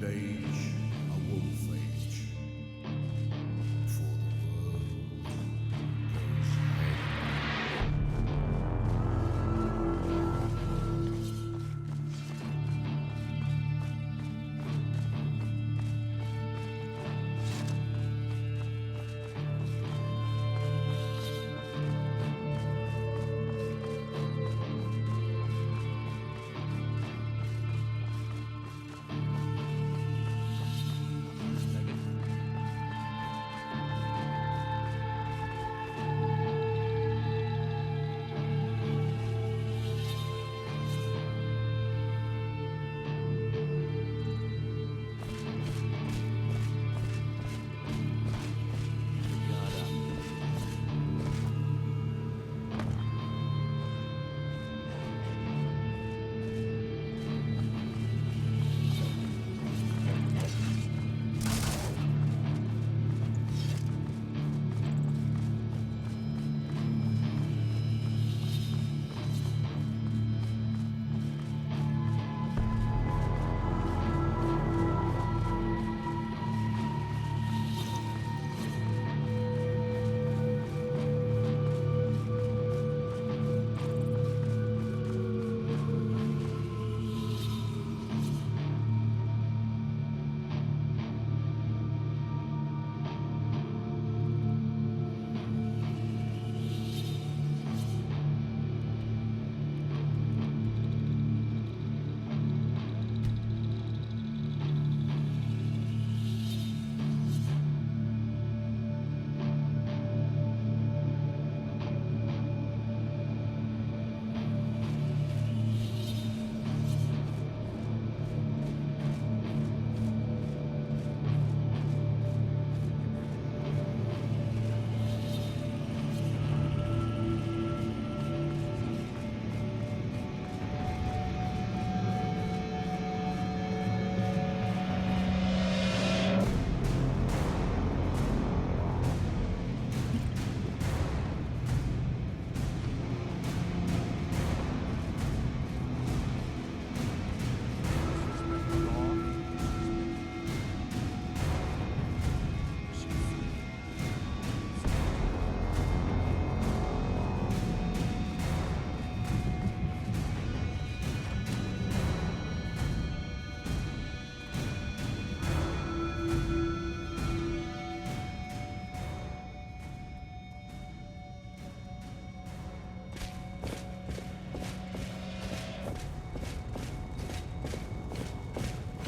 End age, a wolf age. For the world goes home.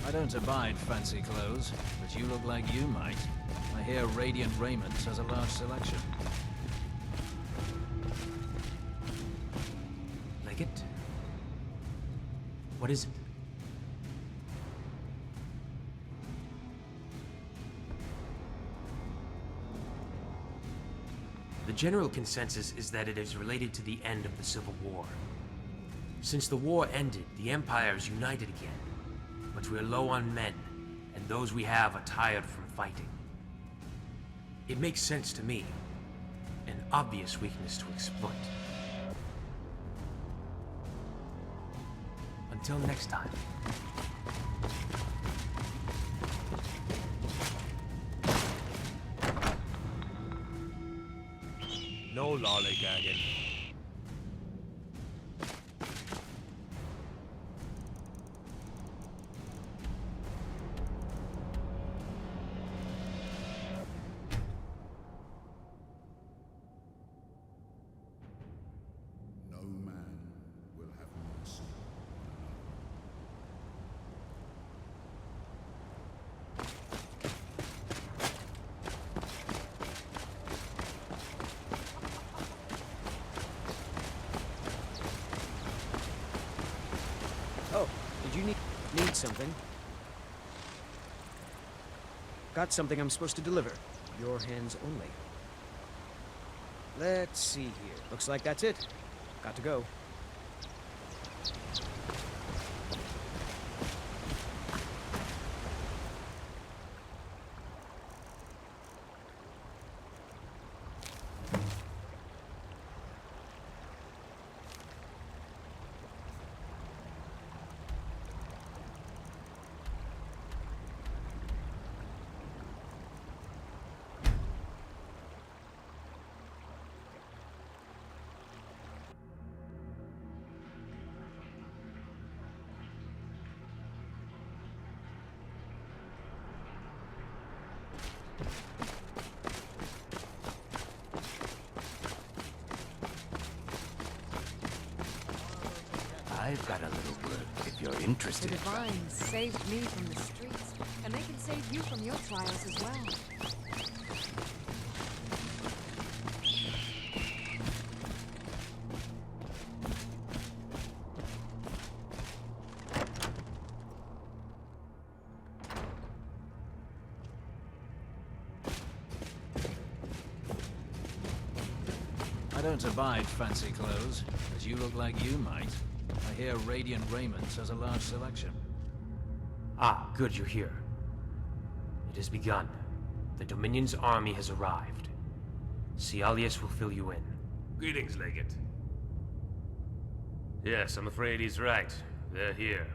I don't abide fancy clothes, but you look like you might. I hear Radiant Raiment has a large selection. Leggett? What is it? The general consensus is that it is related to the end of the Civil War. Since the war ended, the Empire is united again. But we're low on men, and those we have are tired from fighting. It makes sense to me. An obvious weakness to exploit. Until next time. No lollygagging. No man will have mercy on another. Oh, did you need something? Got something I'm supposed to deliver. Your hands only. Let's see here. Looks like that's it. Got to go. I've got a little work if you're The interested. Divines saved me from the streets, and they can save you from your trials as well. I don't abide fancy clothes, but you look like you might. I hear Radiant Raiment has a large selection. Ah, good you're here. It has begun. The Dominion's army has arrived. Cialius will fill you in. Greetings, Legate. Yes, I'm afraid he's right. They're here.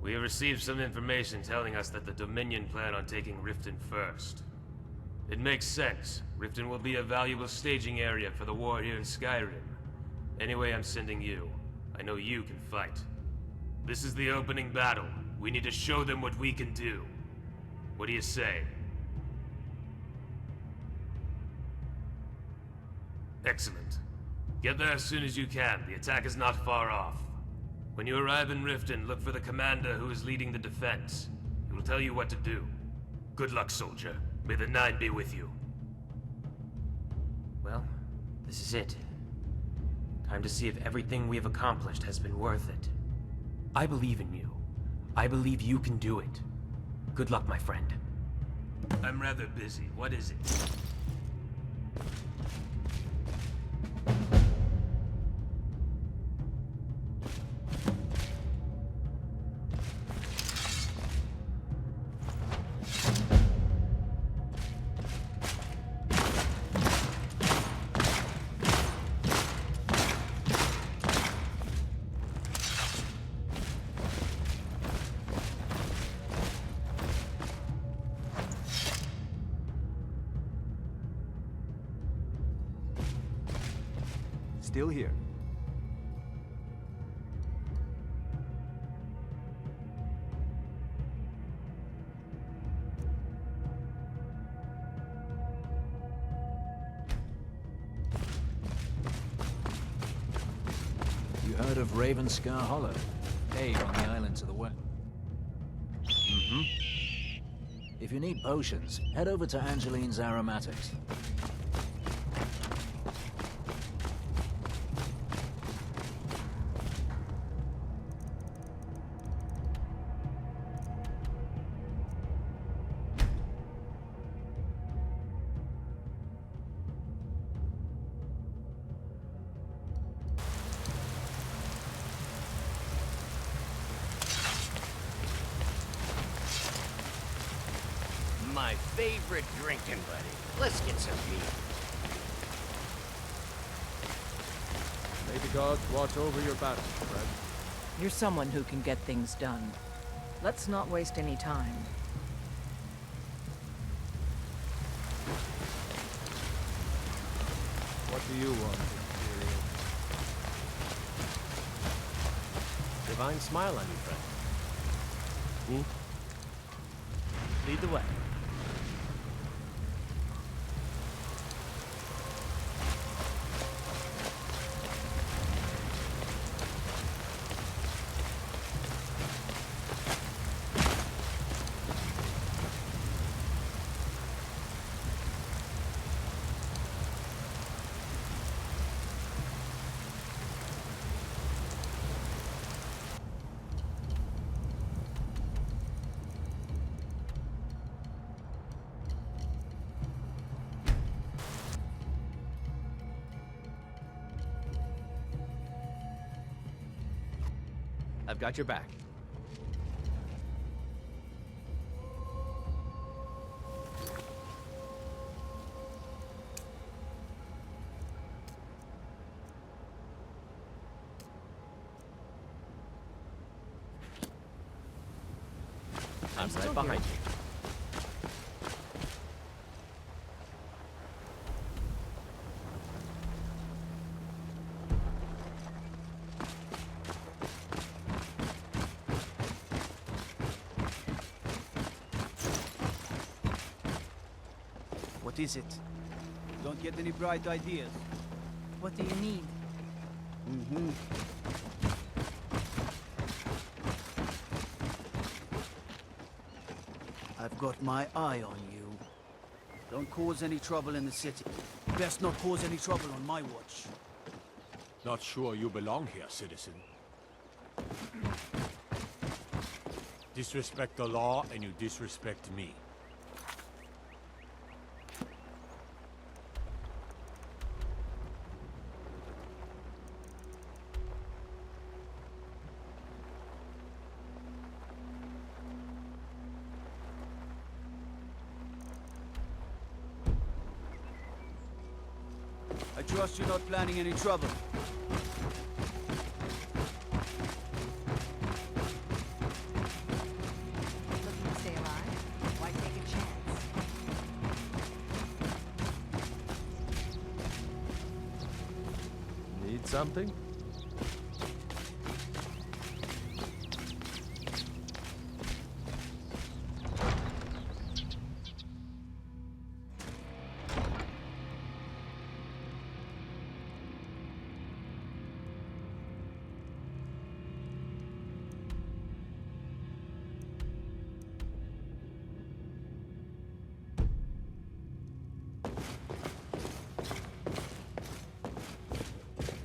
We have received some information telling us that the Dominion plan on taking Riften first. It makes sense. Riften will be a valuable staging area for the war here in Skyrim. Anyway, I'm sending you. I know you can fight. This is the opening battle. We need to show them what we can do. What do you say? Excellent. Get there as soon as you can. The attack is not far off. When you arrive in Riften, look for the commander who is leading the defense. He will tell you what to do. Good luck, soldier. May the Nine be with you. Well, this is it. Time to see if everything we have accomplished has been worth it. I believe in you. I believe you can do it. Good luck, my friend. I'm rather busy. What is it? Still here. You heard of Ravenscar Hollow? Cave on the island to the west. If you need potions, head over to Angeline's Aromatics. My favorite drinking buddy. Let's get some meat. May the gods watch over your battle, friend. You're someone who can get things done. Let's not waste any time. What do you want, Imperial? Divine smile on you, friend. Lead the way. I've got your back. I'm right behind you. What is it? Don't get any bright ideas. What do you need? I've got my eye on you. Don't cause any trouble in the city. Best not cause any trouble on my watch. Not sure you belong here, citizen. Disrespect the law, and you disrespect me. I trust you're not planning any trouble. Looking to stay alive? Why take a chance? Need something?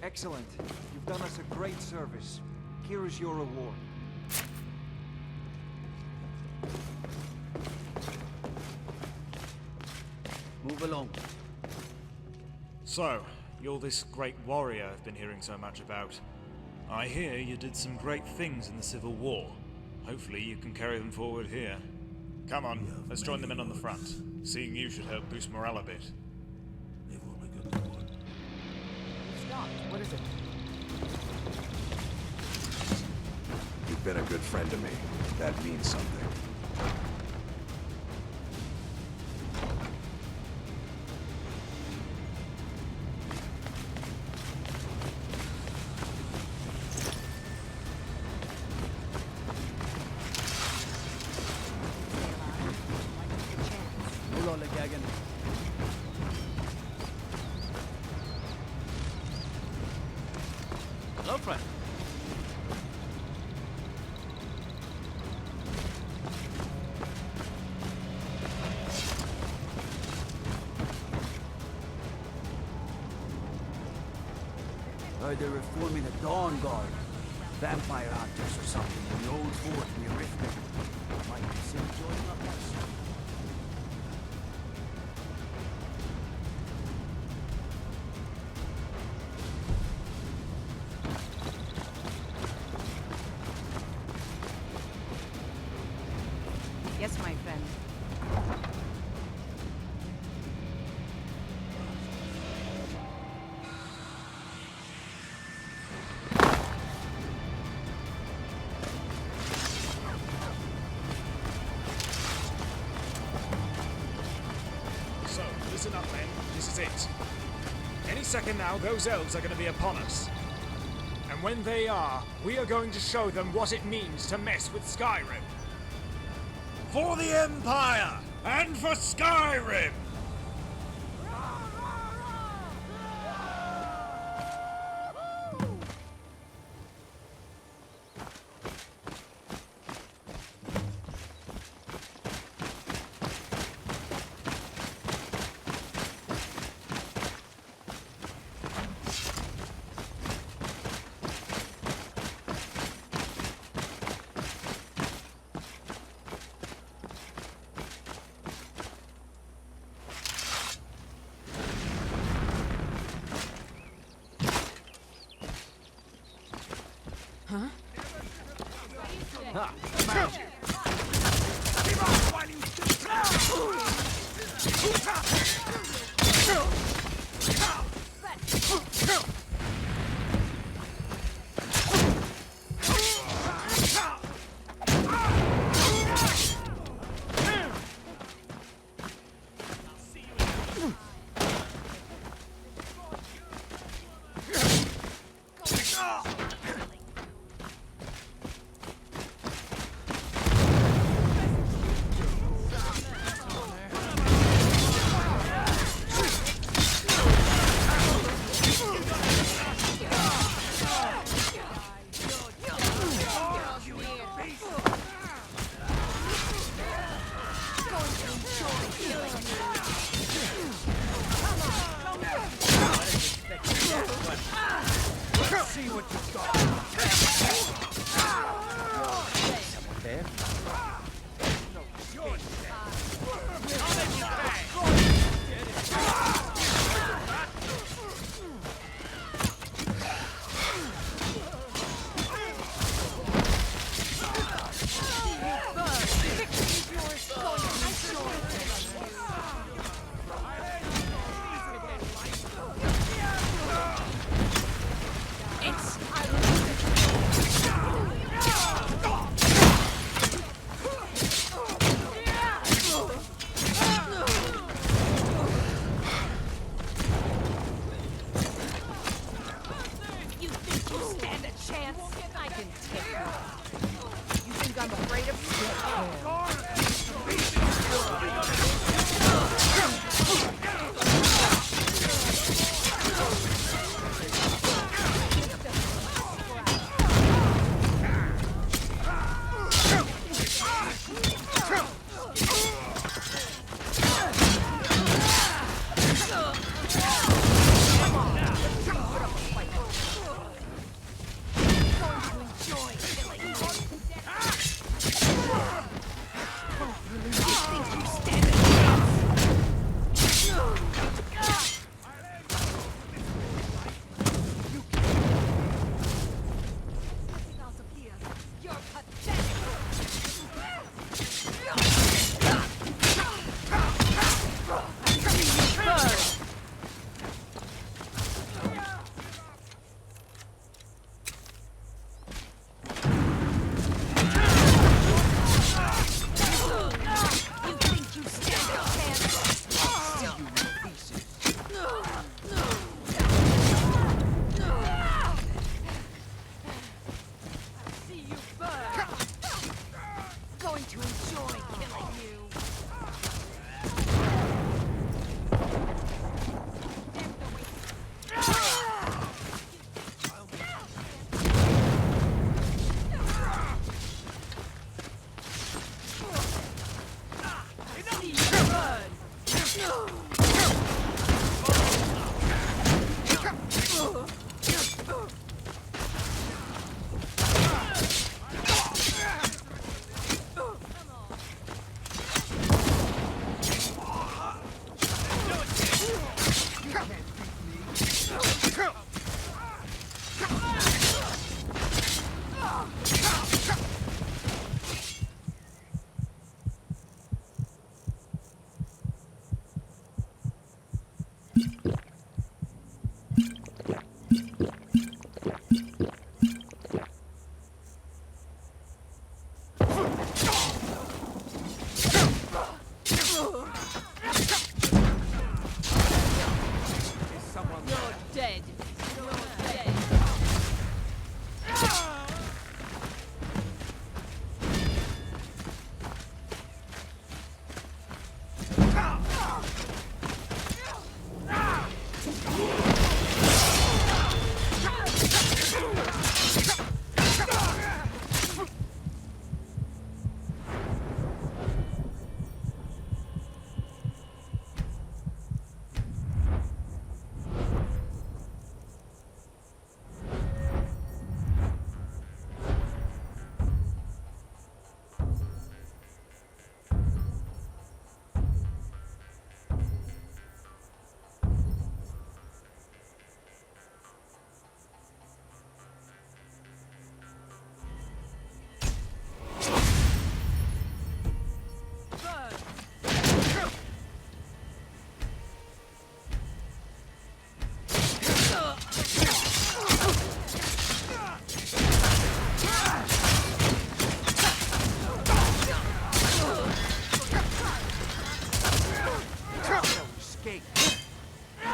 Excellent. You've done us a great service. Here is your reward. Move along. So, you're this great warrior I've been hearing so much about. I hear you did some great things in the Civil War. Hopefully you can carry them forward here. Come on, let's join the men on the front. Seeing you should help boost morale a bit. Stopped. What is it? You've been a good friend to me. That means something. Stay alive? Why take a chance? Hold on, Gagan. Hello, friend. Heard they're reforming the Dawn Guard. Vampire hunters or something in the old fort near Riften. Might consider joining up myself. Yes, my friend. So, listen up men, this is it. Any second now, those elves are going to be upon us. And when they are, we are going to show them what it means to mess with Skyrim. For the Empire! And for Skyrim! see what you got. Someone there?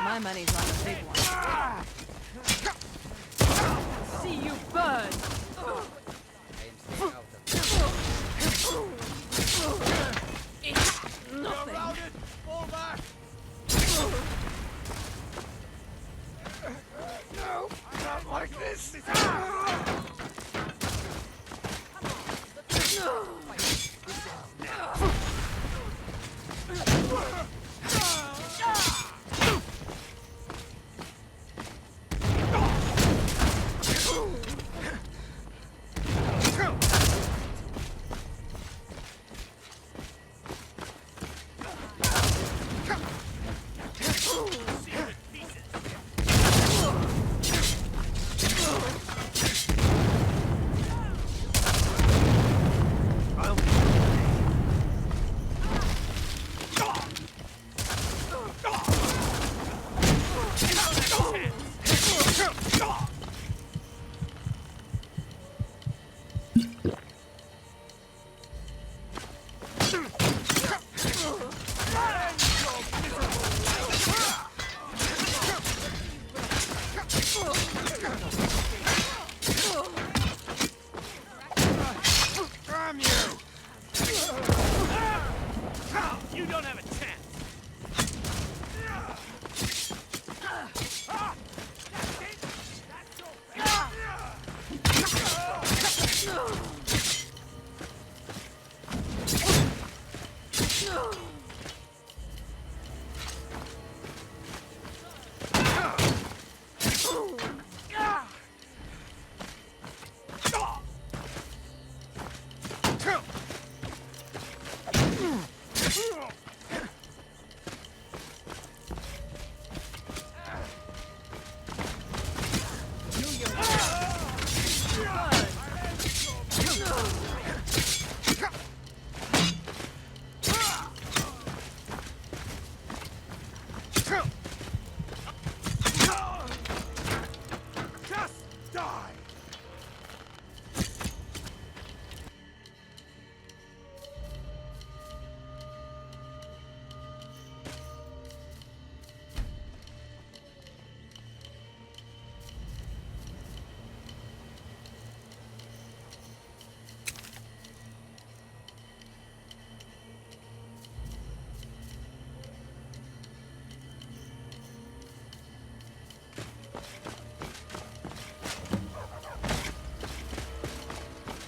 My money's on the big one. See you burn! It's nothing. Fall back! No, not like this! You don't have a chance!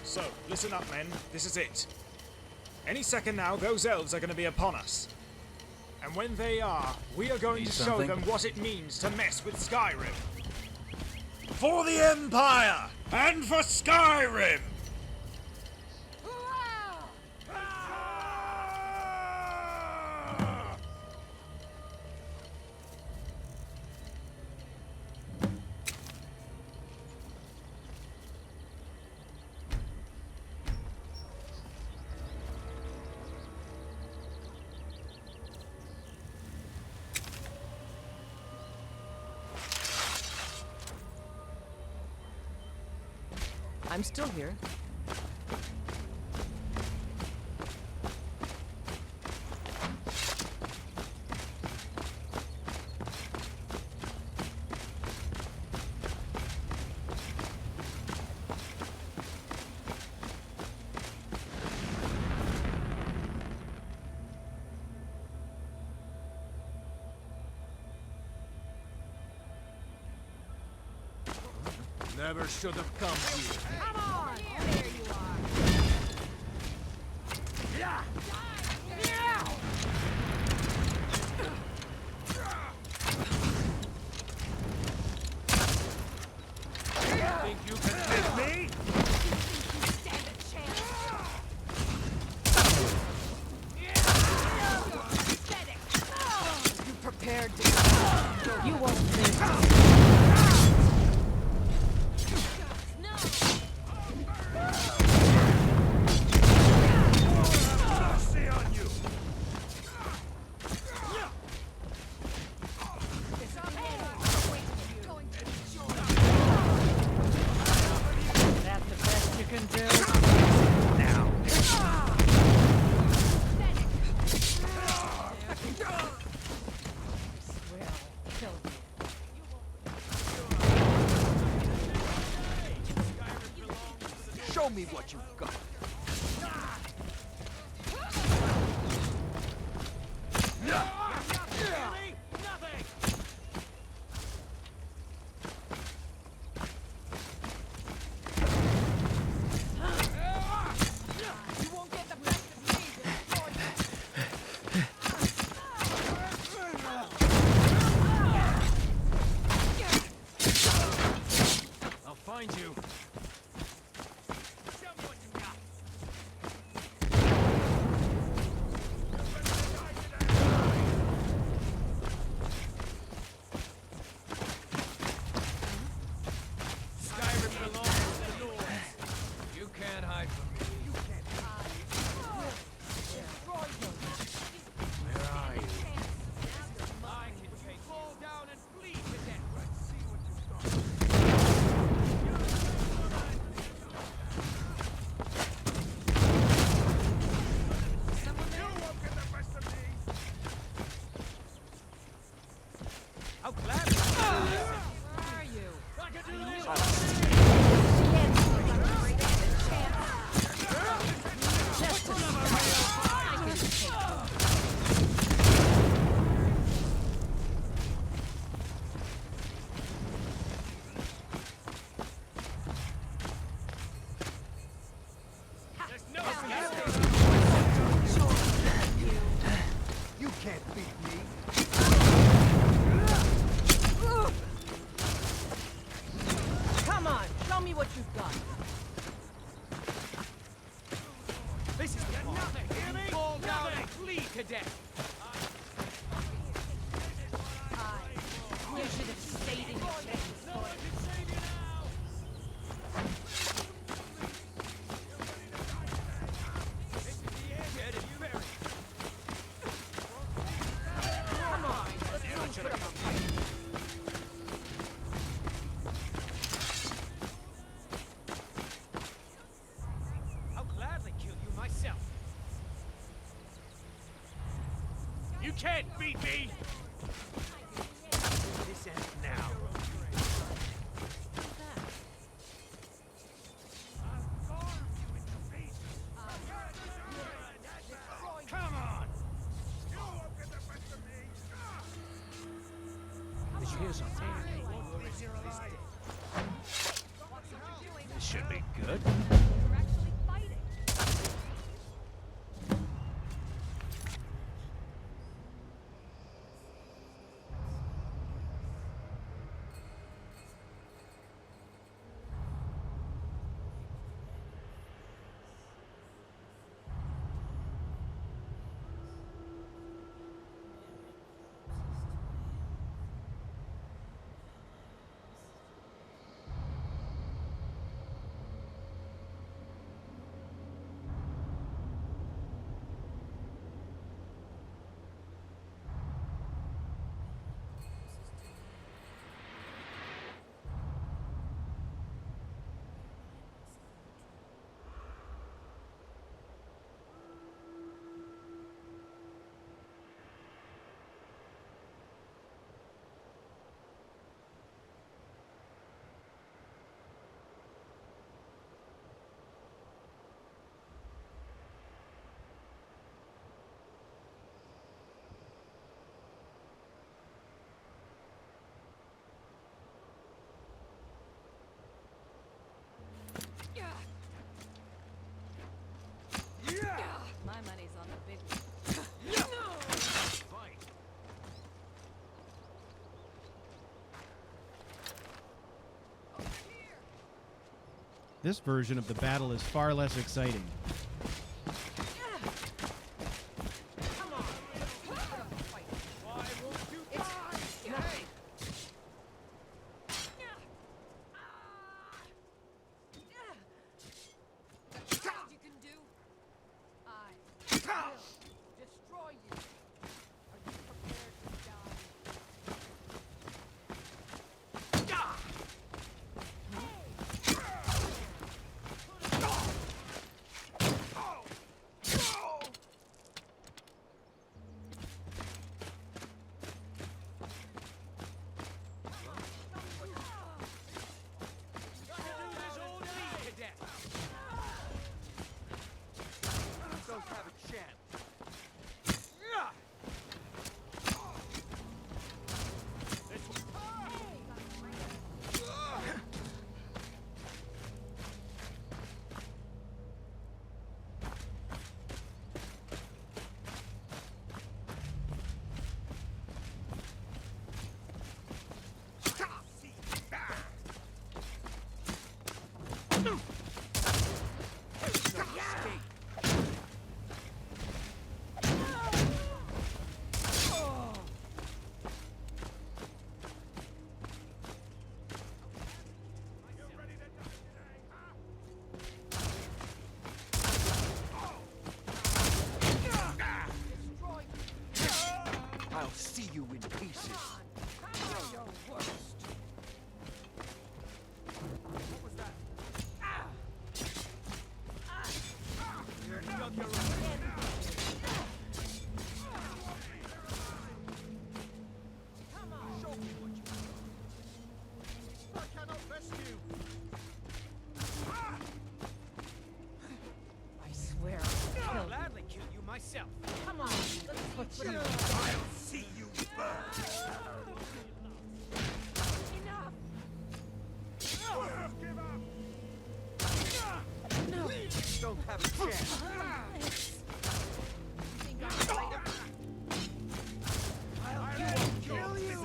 So, listen up, men. This is it. Any second now, those elves are going to be upon us. And when they are, we are going to show them what it means to mess with Skyrim. For the Empire! And for Skyrim! I'm still here. Never should have come here. Come on! There you are! Yeah! Yeah! Think you can hit me? Stand a chance! You prepared to... You won't live to see. Mercy on you! That the best you can do? Now! Swear I'll kill you. Show me what you've got. You won't get the best of me, I'll find you. Show me what you got! cadet! You should have stayed in your place. No one can save you now! Get it buried! Come on, let's go put him up. I'll gladly kill you myself. You can't beat me! This ends now. Come on! Did you hear something? This should be good. You're actually fighting. My money's on the big one. This version of the battle is far less exciting. Come on, let's put up a fight. Why won't you It's die? nothing. That's all you can do. I will destroy you. Are you prepared to die? Cadet! Don't have a chance. I'll see you in pieces. You're your worst. What was that? You're not your own. Come on. Show me what you got. I cannot rescue. I swear I'll I'll kill you. gladly kill you myself. Come on, let's put you. I'll see you burn. Enough. Give up. No. Don't have a chance. You think I'm afraid of I'll kill you.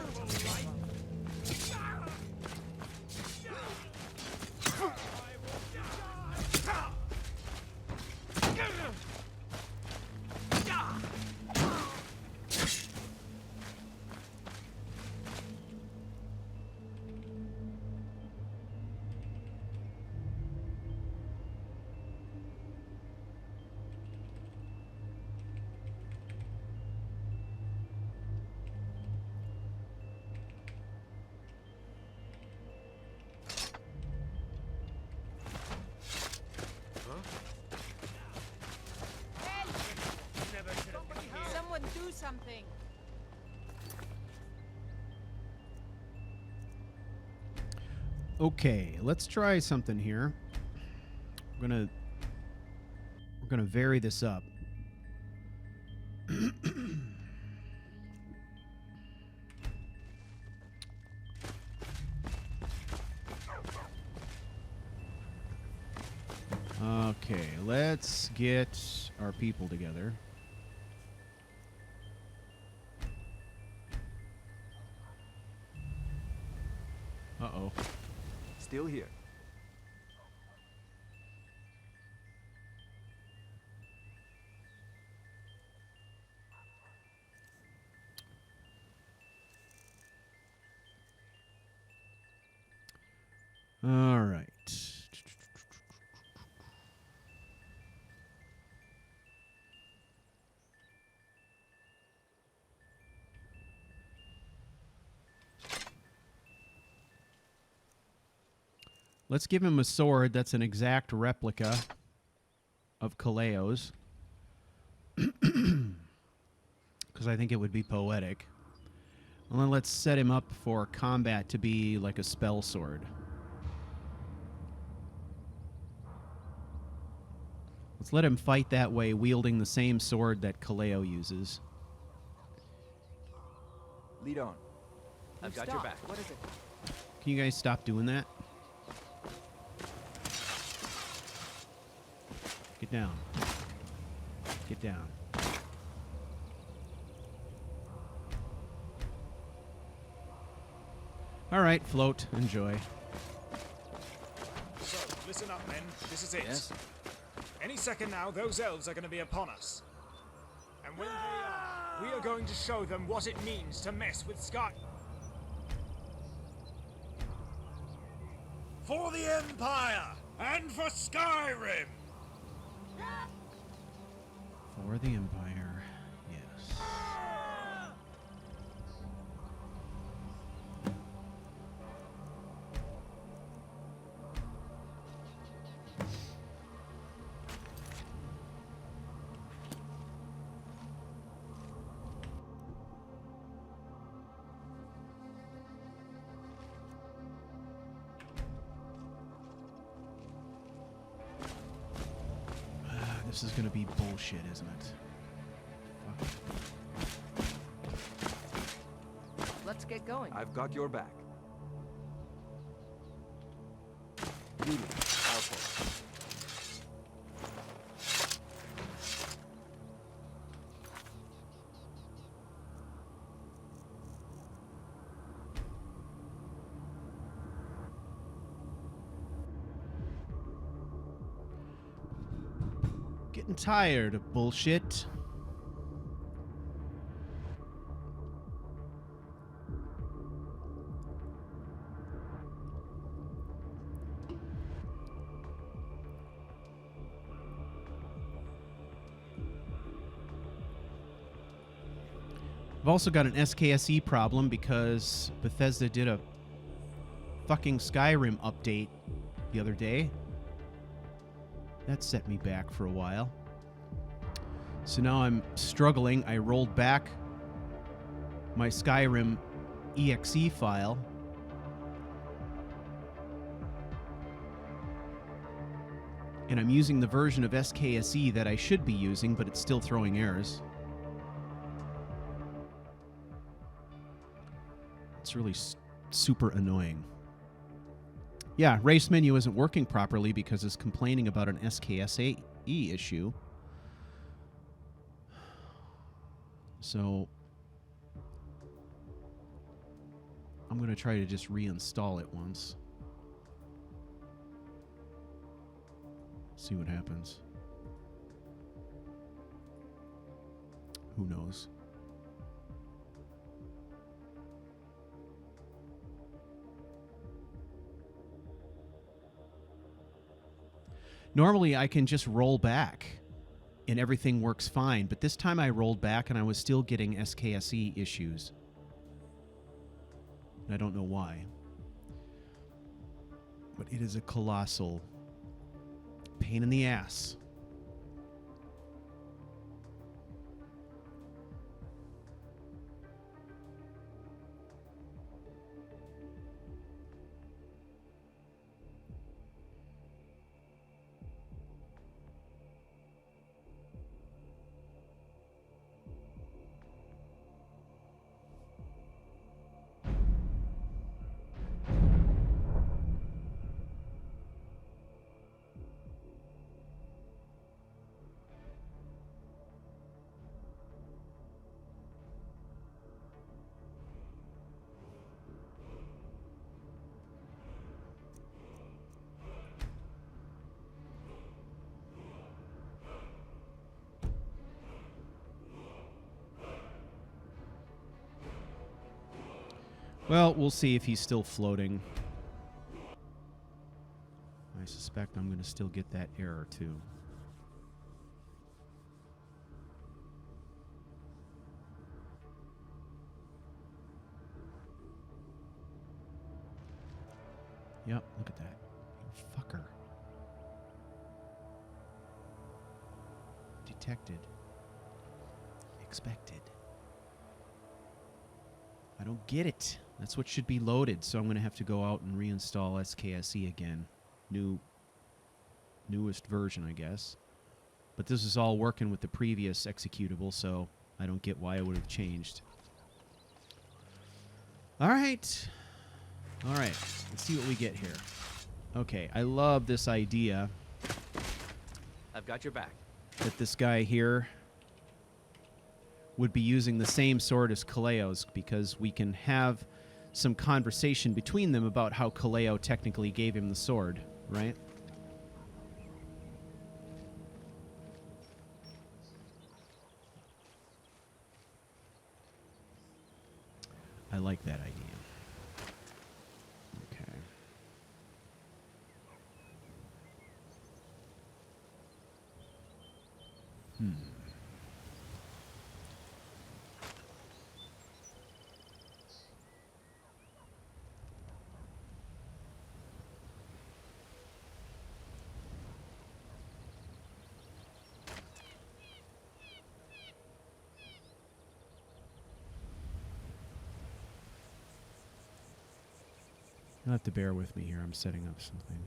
something. Okay, let's try something here. We're gonna vary this up. Okay, let's get our people together. Uh-oh. Still here. All right. Let's give him a sword that's an exact replica of Kaleo's. Because I think it would be poetic. And then let's set him up for combat to be like a spell sword. Let's let him fight that way, wielding the same sword that Kaleo uses. Lead on. I've got your back. What is it? Can you guys stop doing that? Get down. Get down. All right, float. Enjoy. So, listen up, men. This is it. Yes? Any second now, those elves are going to be upon us. And when they are, we are going to show them what it means to mess with Sky. For the Empire! And for Skyrim! For the Empire, yes. This is gonna be bullshit, isn't it? Fuck. Let's get going. I've got your back. Julie, I'll follow. Getting tired of bullshit. I've also got an SKSE problem because Bethesda did a fucking Skyrim update the other day. That set me back for a while. So now I'm struggling. I rolled back my Skyrim exe file. And I'm using the version of SKSE that I should be using, but it's still throwing errors. It's really super annoying. Yeah, race menu isn't working properly because it's complaining about an SKSE issue. So I'm going to try to just reinstall it once. See what happens. Who knows? Normally, I can just roll back and everything works fine, but this time I rolled back and I was still getting SKSE issues. And I don't know why. But it is a colossal pain in the ass. Well, we'll see if he's still floating. I suspect I'm going to still get that error, too. Yep, look at that. You fucker. Detected. Expected. I don't get it. That's what should be loaded, so I'm going to have to go out and reinstall SKSE again. Newest version, I guess. But this is all working with the previous executable, so I don't get why it would have changed. All right. All right. Let's see what we get here. Okay, I love this idea. I've got your back. That this guy here would be using the same sword as Kaleo's, because we can have some conversation between them about how Kaleo technically gave him the sword, right? I like that idea. Okay. You'll have to bear with me here. I'm setting up something.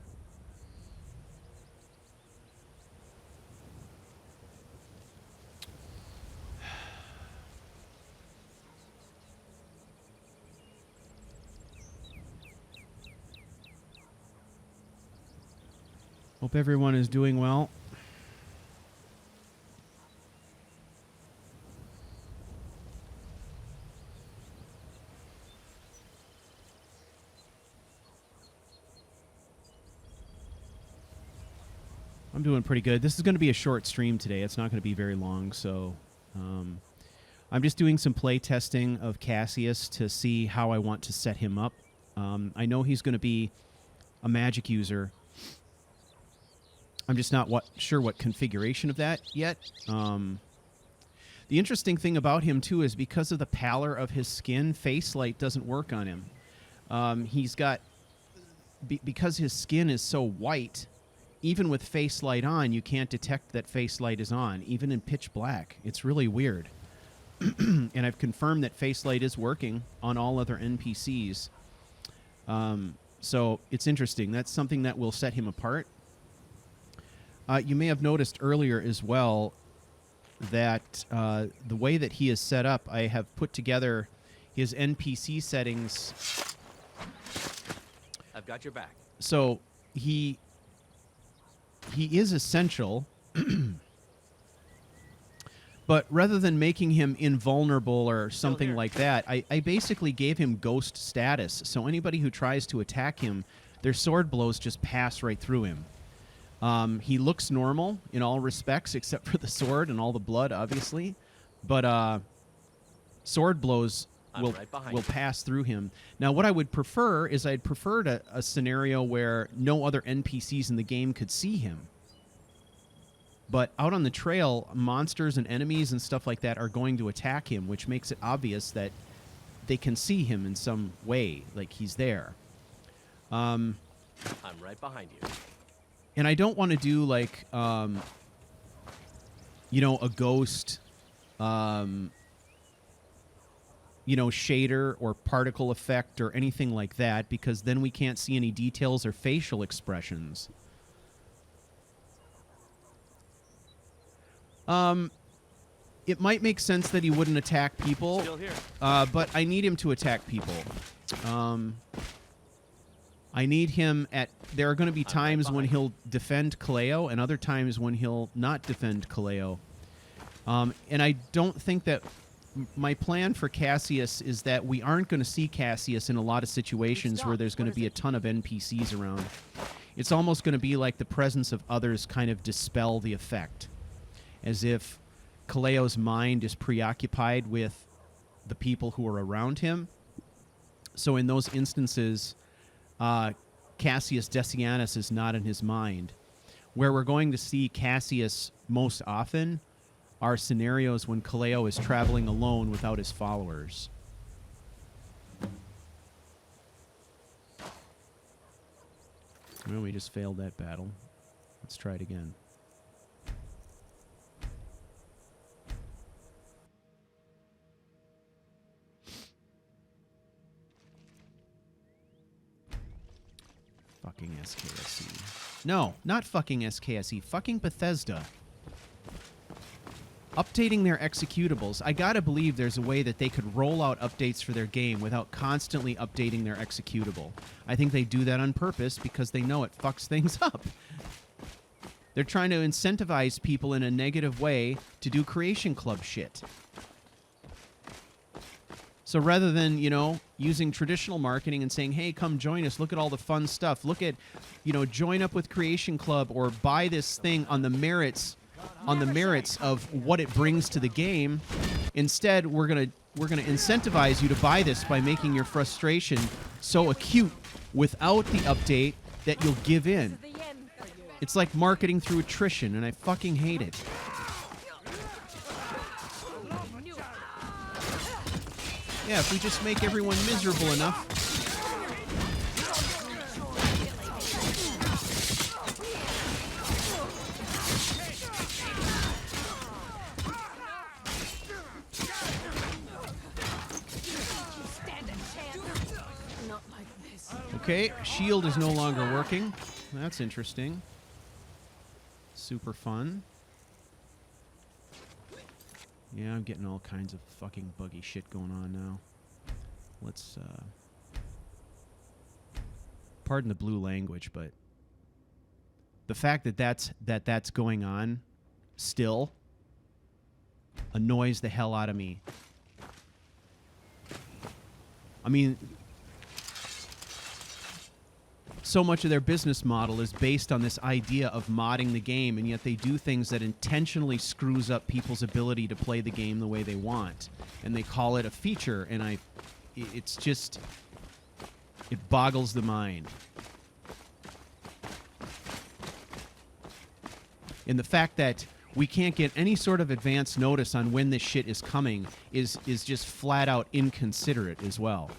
Hope everyone is doing well. I'm doing pretty good. This is going to be a short stream today. It's not going to be very long, so I'm just doing some play testing of Cassius to see how I want to set him up. I know he's going to be a magic user. I'm just not sure what configuration of that yet. The interesting thing about him, too, is because of the pallor of his skin, face light doesn't work on him. He's got... because his skin is so white... Even with face light on, you can't detect that face light is on, even in pitch black. It's really weird. And I've confirmed that face light is working on all other NPCs. So it's interesting. That's something that will set him apart. You may have noticed earlier as well that the way that he is set up, I have put together his NPC settings. I've got your back. So he is essential, but rather than making him invulnerable or something like that, I basically gave him ghost status. So anybody who tries to attack him, their sword blows just pass right through him. He looks normal in all respects except for the sword and all the blood, obviously. But sword blows will pass through him. Now, what I would prefer is I'd prefer a scenario where no other NPCs in the game could see him. But out on the trail, monsters and enemies and stuff like that are going to attack him, which makes it obvious that they can see him in some way, like he's there. I'm right behind you. And I don't want to do like, you know, a ghost... you know, shader or particle effect or anything like that, because then we can't see any details or facial expressions. It might make sense that he wouldn't attack people, Still here. But I need him to attack people. I need him at... There are going to be times when he'll defend Kaleo and other times when he'll not defend Kaleo. And I don't think that... My plan for Cassius is that we aren't going to see Cassius in a lot of situations where there's going to be a ton of NPCs around. It's almost going to be like the presence of others kind of dispel the effect. As if Kaleo's mind is preoccupied with the people who are around him. So in those instances, Cassius Decianus is not in his mind. Where we're going to see Cassius most often are scenarios when Kaleo is traveling alone without his followers. Well, we just failed that battle. Let's try it again. Fucking SKSE. No, not fucking SKSE. Fucking Bethesda. Updating their executables. I gotta believe there's a way that they could roll out updates for their game without constantly updating their executable. I think they do that on purpose because they know it fucks things up. They're trying to incentivize people in a negative way to do Creation Club shit. So rather than, you know, using traditional marketing and saying, hey, come join us, look at all the fun stuff, look at, you know, join up with Creation Club or buy this thing on the merits of what it brings to the game. Instead, we're gonna incentivize you to buy this by making your frustration so acute without the update that you'll give in. It's like marketing through attrition, and I fucking hate it. Yeah, if we just make everyone miserable enough. Okay, shield is no longer working. That's interesting. Super fun. Yeah, I'm getting all kinds of fucking buggy shit going on now. Let's, pardon the blue language, but the fact that that's going on still annoys the hell out of me. I mean, so much of their business model is based on this idea of modding the game, and yet they do things that intentionally screws up people's ability to play the game the way they want. And they call it a feature, and it's just, it boggles the mind. And the fact that we can't get any sort of advance notice on when this shit is coming is just flat out inconsiderate as well.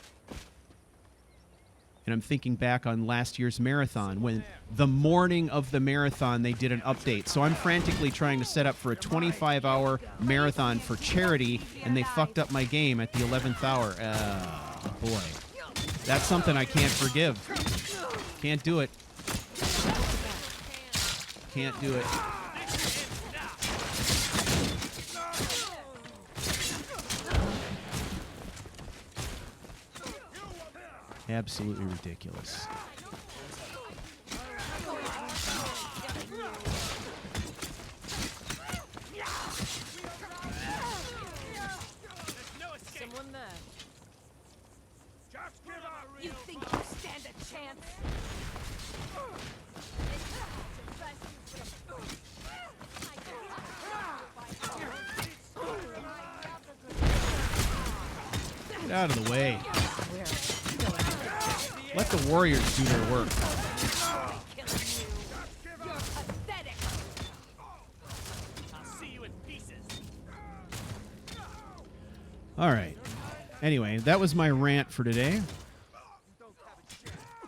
And I'm thinking back on last year's marathon when the morning of the marathon they did an update. So I'm frantically trying to set up for a 25-hour marathon for charity, and they fucked up my game at the 11th hour. Boy. That's something I can't forgive. Can't do it. Can't do it. Absolutely ridiculous. Someone there. You think you stand a chance? Get out of the way. Let the warriors do their work. All right. Anyway, that was my rant for today.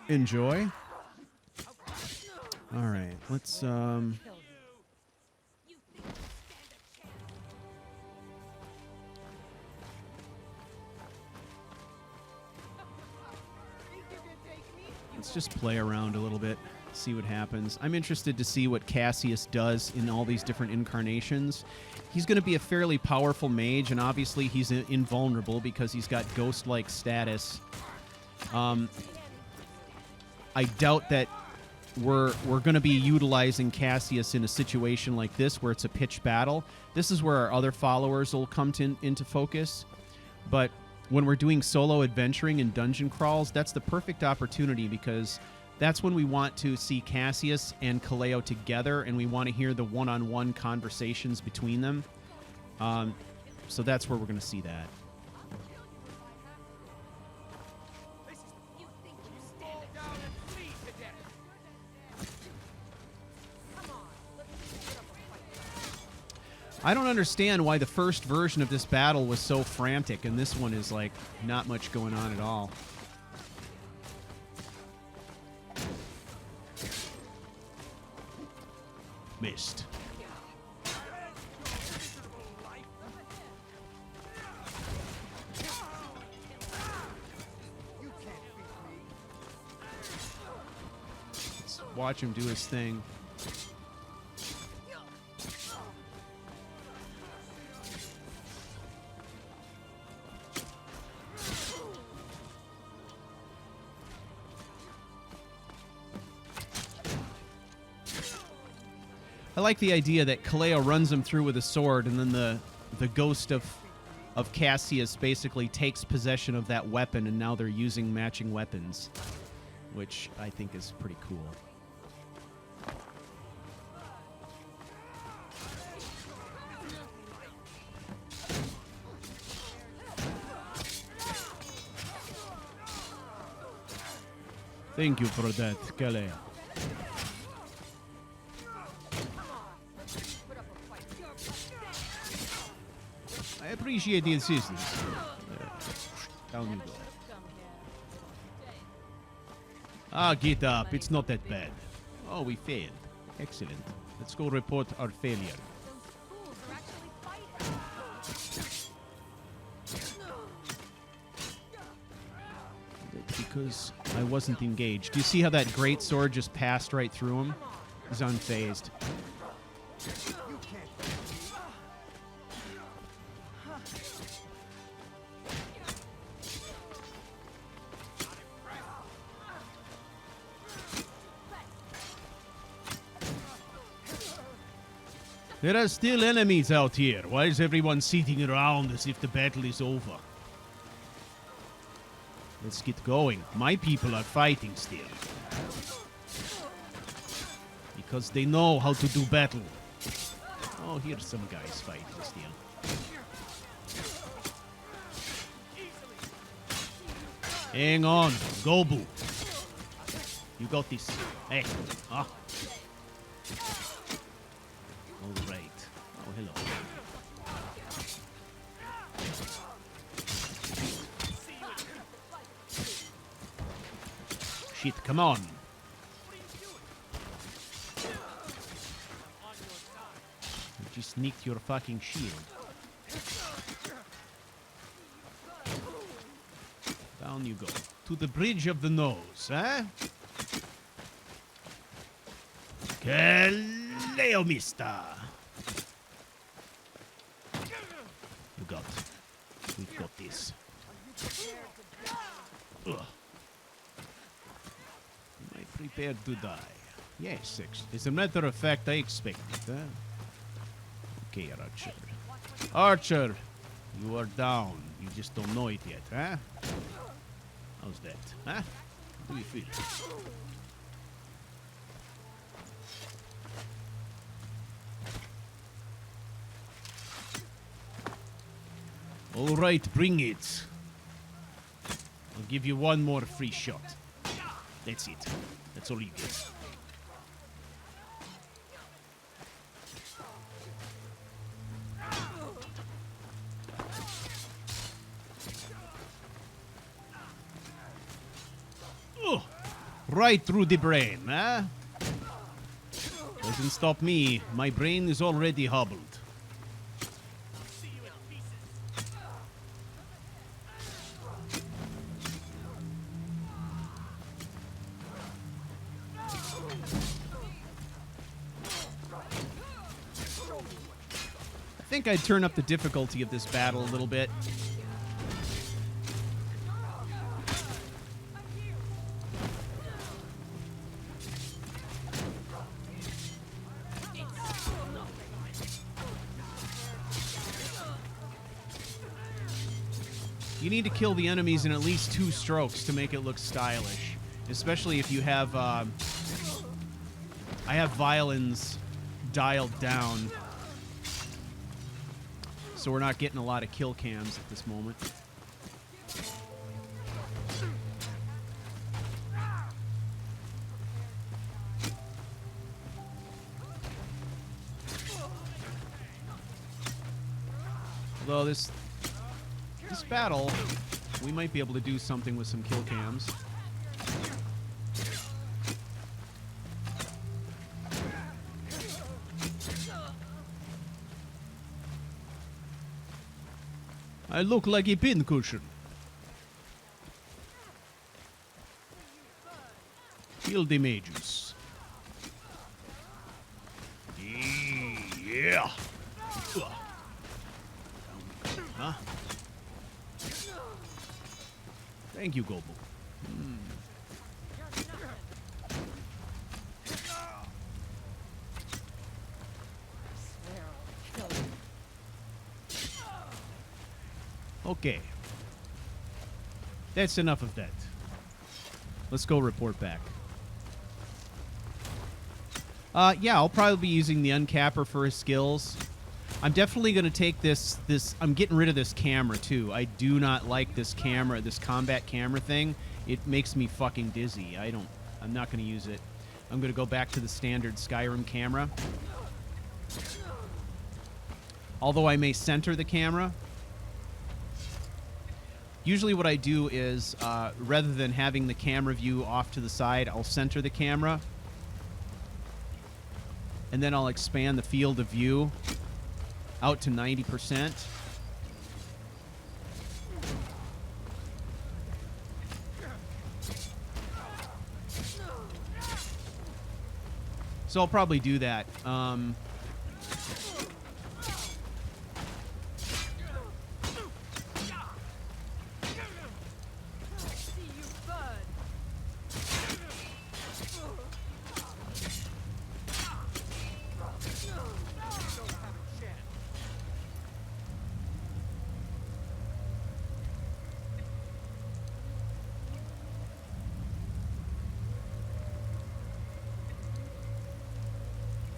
Enjoy. All right. Let's just play around a little bit, see what happens. I'm interested to see what Cassius does in all these different incarnations. He's going to be a fairly powerful mage, and obviously he's invulnerable because he's got ghost-like status. I doubt that we're going to be utilizing Cassius in a situation like this where it's a pitched battle. This is where our other followers will come into focus. But when we're doing solo adventuring and dungeon crawls, that's the perfect opportunity because that's when we want to see Cassius and Kaleo together, and we want to hear the one-on-one conversations between them. So that's where we're going to see that. I don't understand why the first version of this battle was so frantic, and this one is, like, not much going on at all. Missed. Let's watch him do his thing. I like the idea that Kaleo runs him through with a sword, and then the ghost of Cassius basically takes possession of that weapon, and now they're using matching weapons, which I think is pretty cool. Thank you for that, Kaleo. I appreciate the assistance. Down you go. Ah, get up. It's not that bad. Oh, we failed. Excellent. Let's go report our failure. That's because I wasn't engaged. Do you see how that great sword just passed right through him? He's unfazed. There are still enemies out here. Why is everyone sitting around as if the battle is over? Let's get going. My people are fighting still. Because they know how to do battle. Oh, here's some guys fighting still. Hang on, Gobu. You got this. Hey, huh? All right. Oh, hello. Shit, come on. You just nicked your fucking shield. Down you go. To the bridge of the nose, eh? Kaleo, mister. You got. We've got this. Ugh. Am I prepared to die? Yes, as a matter of fact, I expect it, huh? Okay, Archer. Archer, you are down. You just don't know it yet, huh? How's that, huh? How do you feel? All right, bring it. I'll give you one more free shot. That's it. That's all you get. Oh, right through the brain, huh? Doesn't stop me. My brain is already hobbled. I think I'd turn up the difficulty of this battle a little bit. You need to kill the enemies in at least 2 strokes to make it look stylish. Especially if you have, I have violins dialed down. So we're not getting a lot of kill cams at this moment. Although this battle, we might be able to do something with some kill cams. I look like a pincushion. Kill the mages. Yeah. Huh? Thank you, Gobu. Okay. That's enough of that. Let's go report back. Yeah, I'll probably be using the uncapper for his skills. I'm definitely going to take this... I'm getting rid of this camera, too. I do not like this camera, this combat camera thing. It makes me fucking dizzy. I'm not going to use it. I'm going to go back to the standard Skyrim camera. Although I may center the camera. Usually what I do is, rather than having the camera view off to the side, I'll center the camera. And then I'll expand the field of view out to 90%. So I'll probably do that.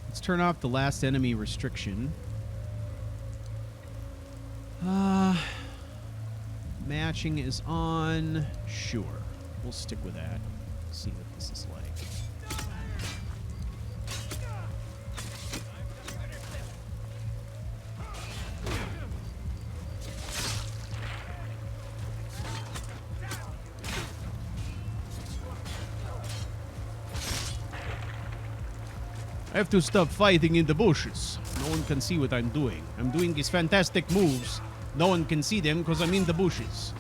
Let's turn off the last enemy restriction. Matching is on. Sure. We'll stick with that. See what this is like. I have to stop fighting in the bushes. No one can see what I'm doing. I'm doing these fantastic moves. No one can see them because I'm in the bushes.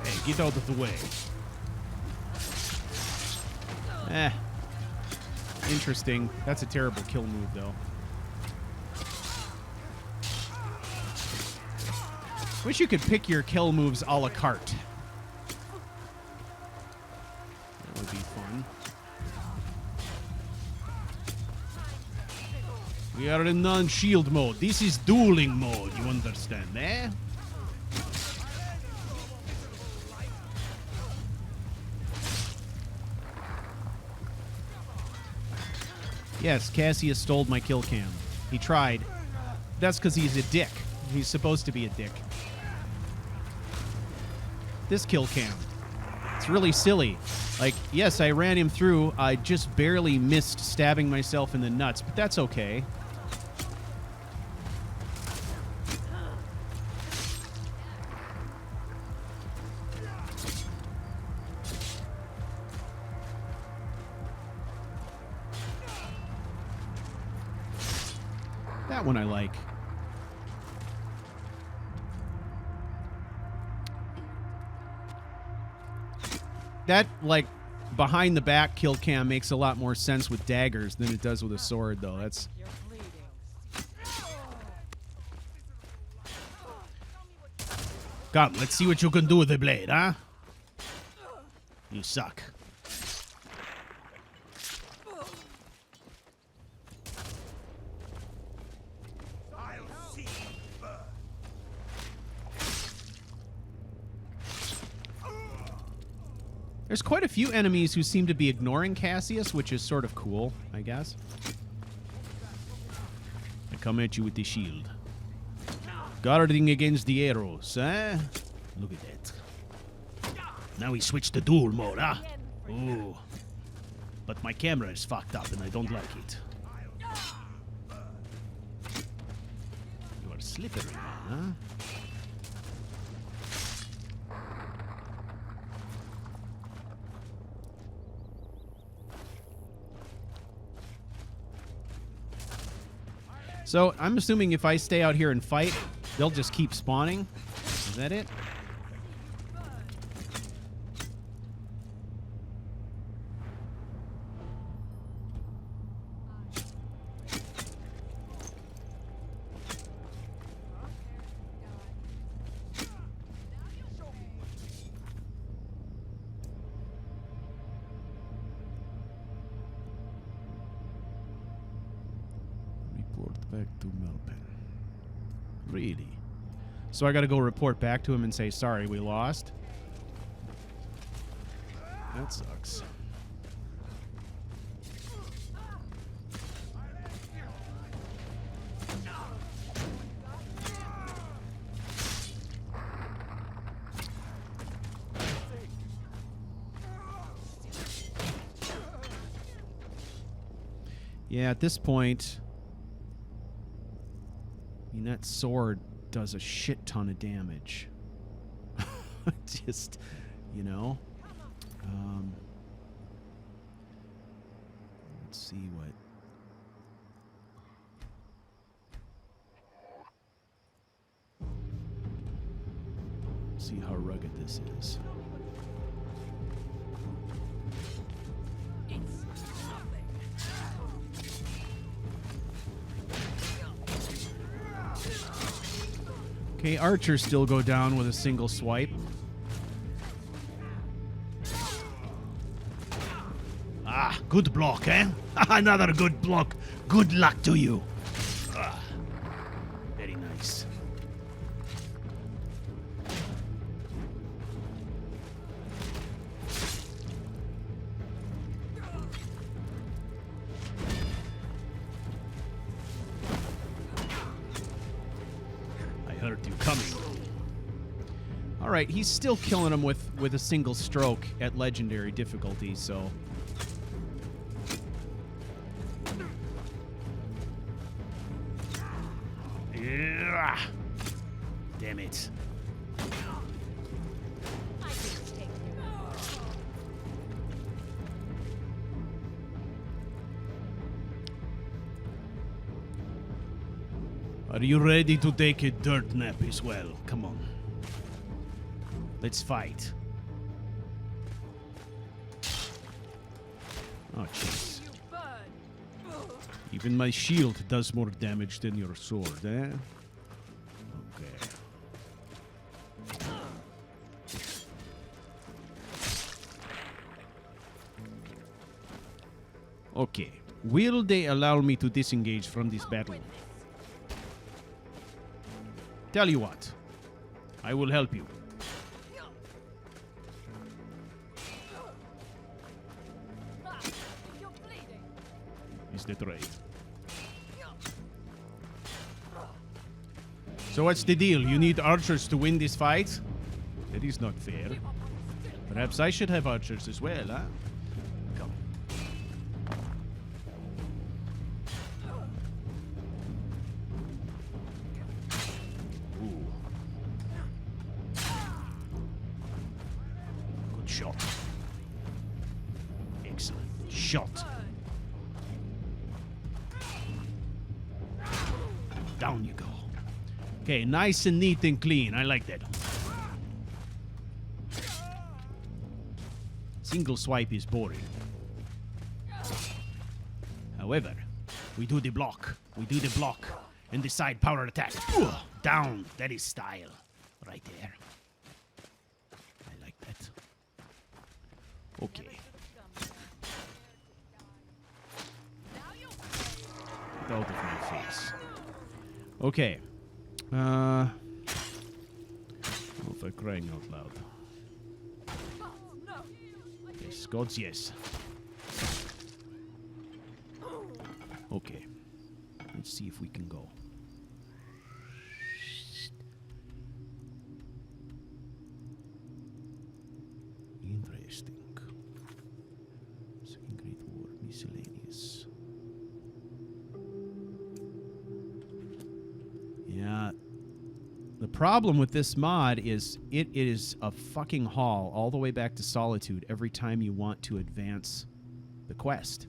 Hey, get out of the way. Interesting. That's a terrible kill move, though. Wish you could pick your kill moves a la carte. That would be fun. We are in non-shield mode. This is dueling mode, you understand, eh? Yes, Cassius stole my kill cam. He tried. That's because he's a dick. He's supposed to be a dick. This kill cam. It's really silly. Like, yes, I ran him through. I just barely missed stabbing myself in the nuts, but that's okay. That one I like. That, like, behind the back kill cam makes a lot more sense with daggers than it does with a sword, though. That's... Come, let's see what you can do with the blade, huh? You suck. There's quite a few enemies who seem to be ignoring Cassius, which is sort of cool, I guess. come at you with the shield. Guarding against the arrows, eh? Look at that. Now we switch to dual mode, huh? Ooh. But my camera is fucked up and I don't like it. You are slippery, man, huh? So, I'm assuming if I stay out here and fight, they'll just keep spawning. Is that it? Back to Melpen. Really? So I gotta go report back to him and say, sorry, we lost? That sucks. Yeah, at this point... I mean, that sword does a shit ton of damage. Just, you know. Let's see what... See how rugged this is. Okay, archers still go down with a single swipe. Ah, good block, eh? Another good block. Good luck to you. Ah, very nice. You coming. All right, he's still killing him with a single stroke at legendary difficulty, so yeah. Damn it. Are you ready to take a dirt nap as well? Come on. Let's fight. Oh, jeez. Even my shield does more damage than your sword, eh? Okay. Okay. Will they allow me to disengage from this battle? Tell you what, I will help you. Is that right? So what's the deal? You need archers to win this fight? That is not fair. Perhaps I should have archers as well, huh? Come. Shot. Excellent. Shot. Down you go. Okay, nice and neat and clean. I like that. Single swipe is boring. However, we do the block. We do the block and the side power attack. Down. That is style. Right there. Okay. Get out of my face. Okay. Oh, for crying out loud. Yes, gods, yes. Okay. Let's see if we can go. Interesting. Second Great War, miscellaneous. Yeah. The problem with this mod is it is a fucking haul all the way back to Solitude every time you want to advance the quest.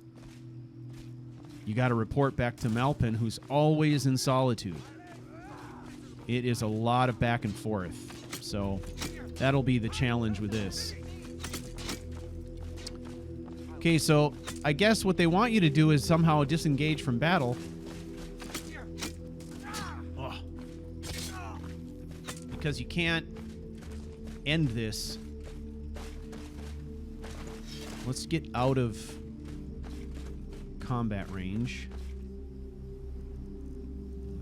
You got to report back to Malpin, who's always in Solitude. It is a lot of back and forth. So that'll be the challenge with this. Okay, so I guess what they want you to do is somehow disengage from battle. Oh. Because you can't end this. Let's get out of combat range.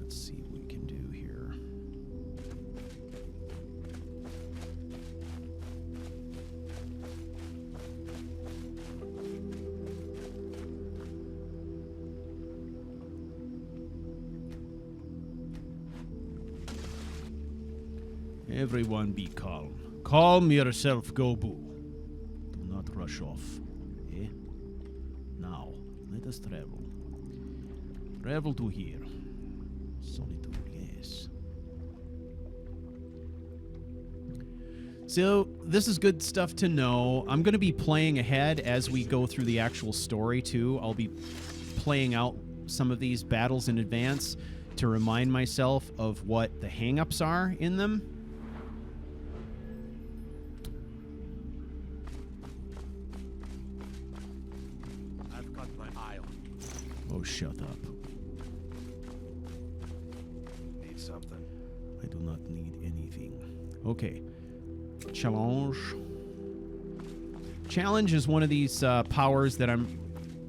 Let's see what we can do here. Everyone be calm. Calm yourself, Gobu. Do not rush off. Eh? Now, let us travel. Travel to here. Solitude, yes. So, this is good stuff to know. I'm going to be playing ahead as we go through the actual story, too. I'll be playing out some of these battles in advance to remind myself of what the hang-ups are in them. Oh, shut up. Need something? I do not need anything. Okay. Challenge. Challenge is one of these powers that I'm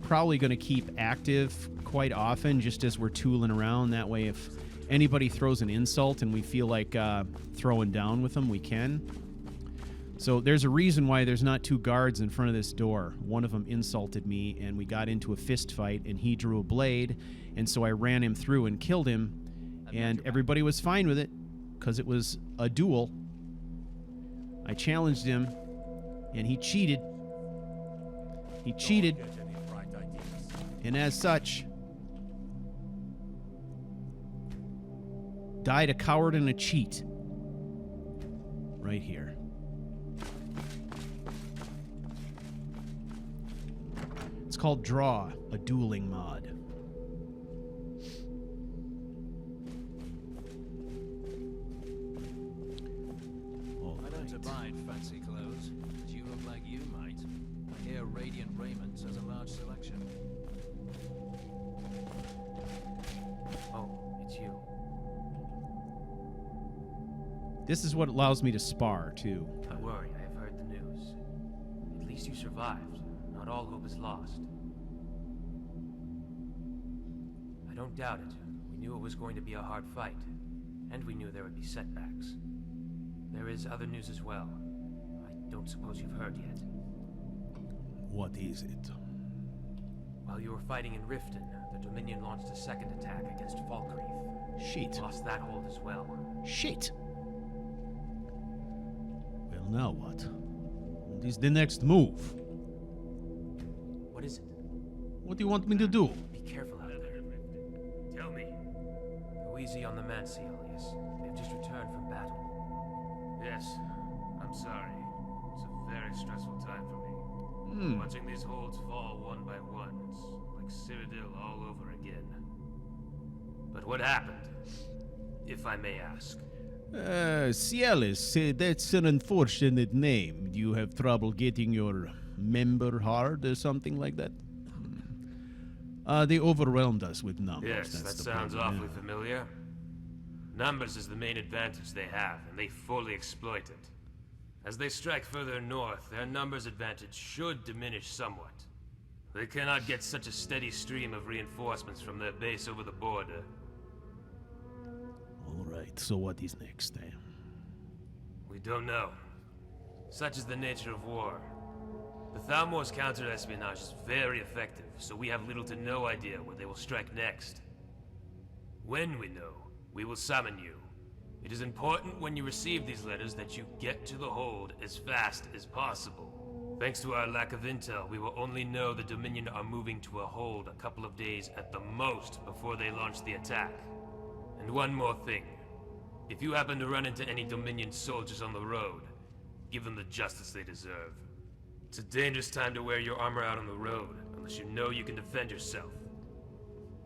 probably going to keep active quite often, just as we're tooling around. That way, if anybody throws an insult and we feel like throwing down with them, we can. So there's a reason why there's not two guards in front of this door. One of them insulted me, and we got into a fist fight, and he drew a blade, and so I ran him through and killed him, and everybody was fine with it, because it was a duel. I challenged him, and he cheated. He cheated, and as such, died a coward and a cheat. Right here. It's called Draw, a dueling mod. I don't abide fancy clothes, but you look like you might. I hear Radiant Raiment has a large selection. Oh, it's you. This is what allows me to spar, too. Don't worry, I have heard the news. At least you survived. Not all hope is lost. I don't doubt it. We knew it was going to be a hard fight. And we knew there would be setbacks. There is other news as well. I don't suppose you've heard yet. What is it? While you were fighting in Riften, the Dominion launched a second attack against Falkreath. Shit. Lost that hold as well. Shit. Well, now what? What is the next move? What is it? What do you want me to do? Be careful out there. Tell me. Go easy on the Mansi, Elias. They've just returned from battle. Yes, I'm sorry. It's a very stressful time for me. Watching these holds fall one by one, it's like Cyrodiil all over again. But what happened? If I may ask. Cialis, that's an unfortunate name. Do you have trouble getting your member hard or something like that? They overwhelmed us with numbers. Yes, that's that the sounds problem, awfully familiar. Numbers is the main advantage they have, and they fully exploit it. As they strike further north, their numbers advantage should diminish somewhat. They cannot get such a steady stream of reinforcements from their base over the border. All right, so what is next, then? We don't know. Such is the nature of war. The Thalmor's counter-espionage is very effective, so we have little to no idea where they will strike next. When we know, we will summon you. It is important when you receive these letters that you get to the hold as fast as possible. Thanks to our lack of intel, we will only know the Dominion are moving to a hold a couple of days at the most before they launch the attack. And one more thing. If you happen to run into any Dominion soldiers on the road, give them the justice they deserve. It's a dangerous time to wear your armor out on the road, unless you know you can defend yourself.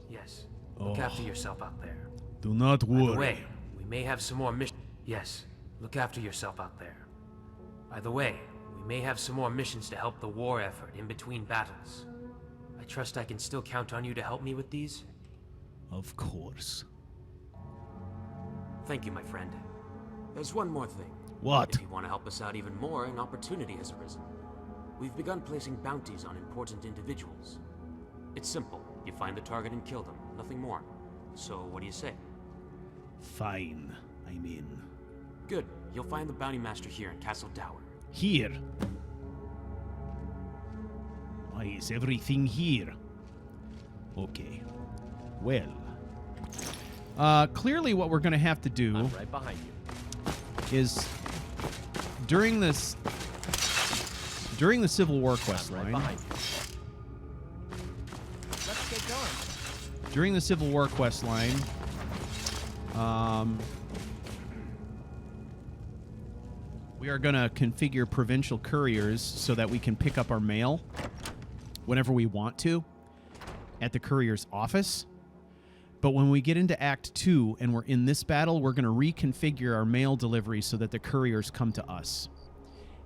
Yes. Look after yourself out there. Do not worry. By the way, we may have some more missions. Yes. Look after yourself out there. By the way, we may have some more missions to help the war effort in between battles. I trust I can still count on you to help me with these? Of course. Thank you, my friend. There's one more thing. What? If you want to help us out even more, an opportunity has arisen. We've begun placing bounties on important individuals. It's simple. You find the target and kill them. Nothing more. So, what do you say? Fine. I'm in. Good. You'll find the bounty master here in Castle Dower. Here? Why is everything here? Okay. Well. Clearly what we're going to have to do I'm right behind you. is during the Civil War quest line. Behind you. Let's get going. During the Civil War quest line, we are going to configure provincial couriers so that we can pick up our mail whenever we want to at the courier's office. But when we get into Act 2 and we're in this battle, we're going to reconfigure our mail delivery so that the couriers come to us.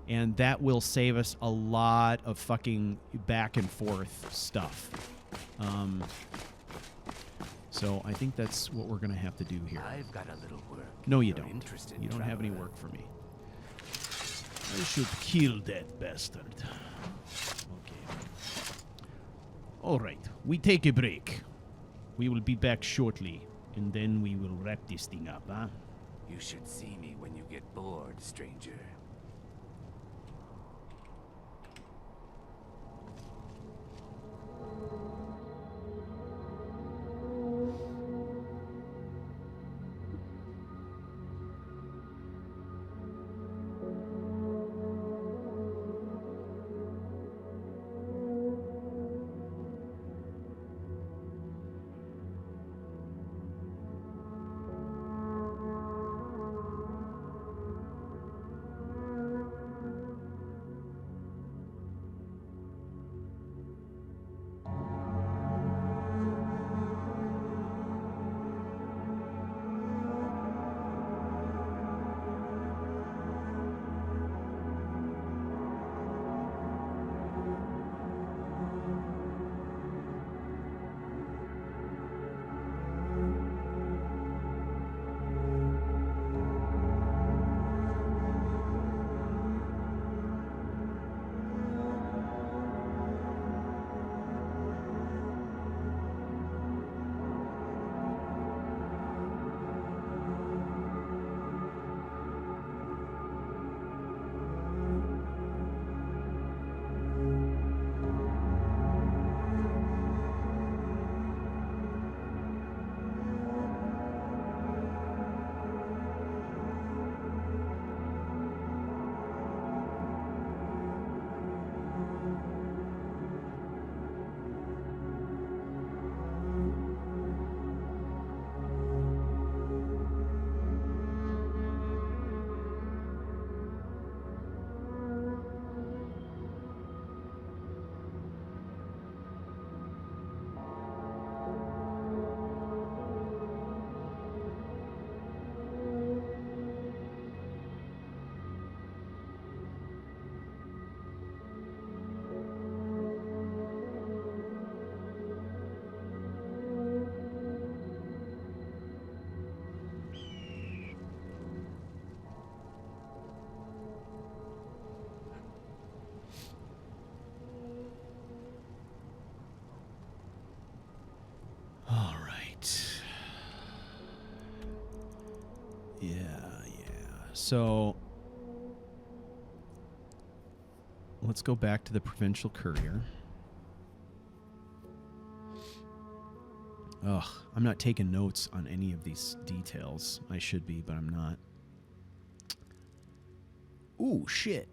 And that will save us a lot of fucking back and forth stuff. So I think that's what we're going to have to do here. I've got a little work. No, you You're don't. interested, You don't have any traveler. work for me. I should kill that bastard. Okay. All right. We take a break. We will be back shortly, and then we will wrap this thing up, huh? You should see me when you get bored, stranger. So let's go back to the provincial courier. Ugh, I'm not taking notes on any of these details. I should be, but I'm not. Ooh, shit.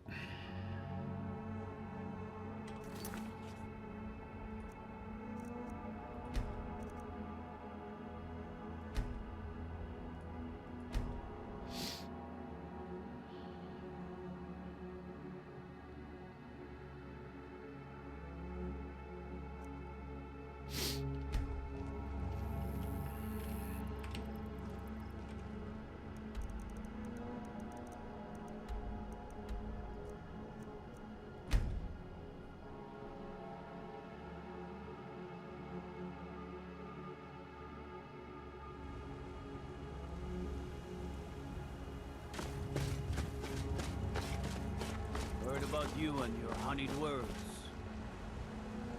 Heard about you and your honeyed words.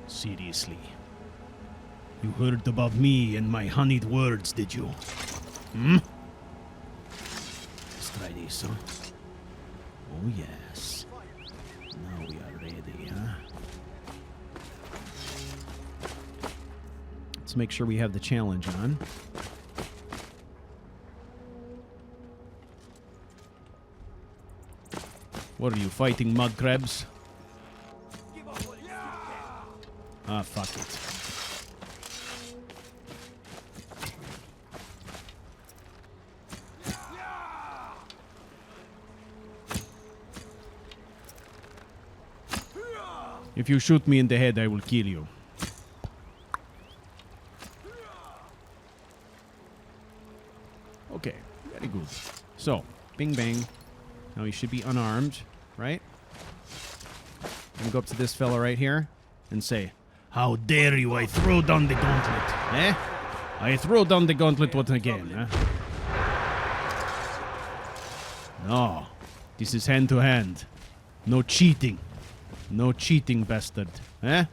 Seriously. You heard about me and my honeyed words, did you? Hmm? Let's try this, huh? Oh, yes. Now we are ready, huh? Let's make sure we have the challenge on. What are you, fighting mud crabs? Ah, fuck it. If you shoot me in the head, I will kill you. Okay, very good. So, bing bang. Now he should be unarmed, right? I'm gonna go up to this fella right here and say, "How dare you, I throw down the gauntlet, eh? I throw down the gauntlet once again, eh? No, this is hand to hand. No cheating. No cheating, bastard, eh?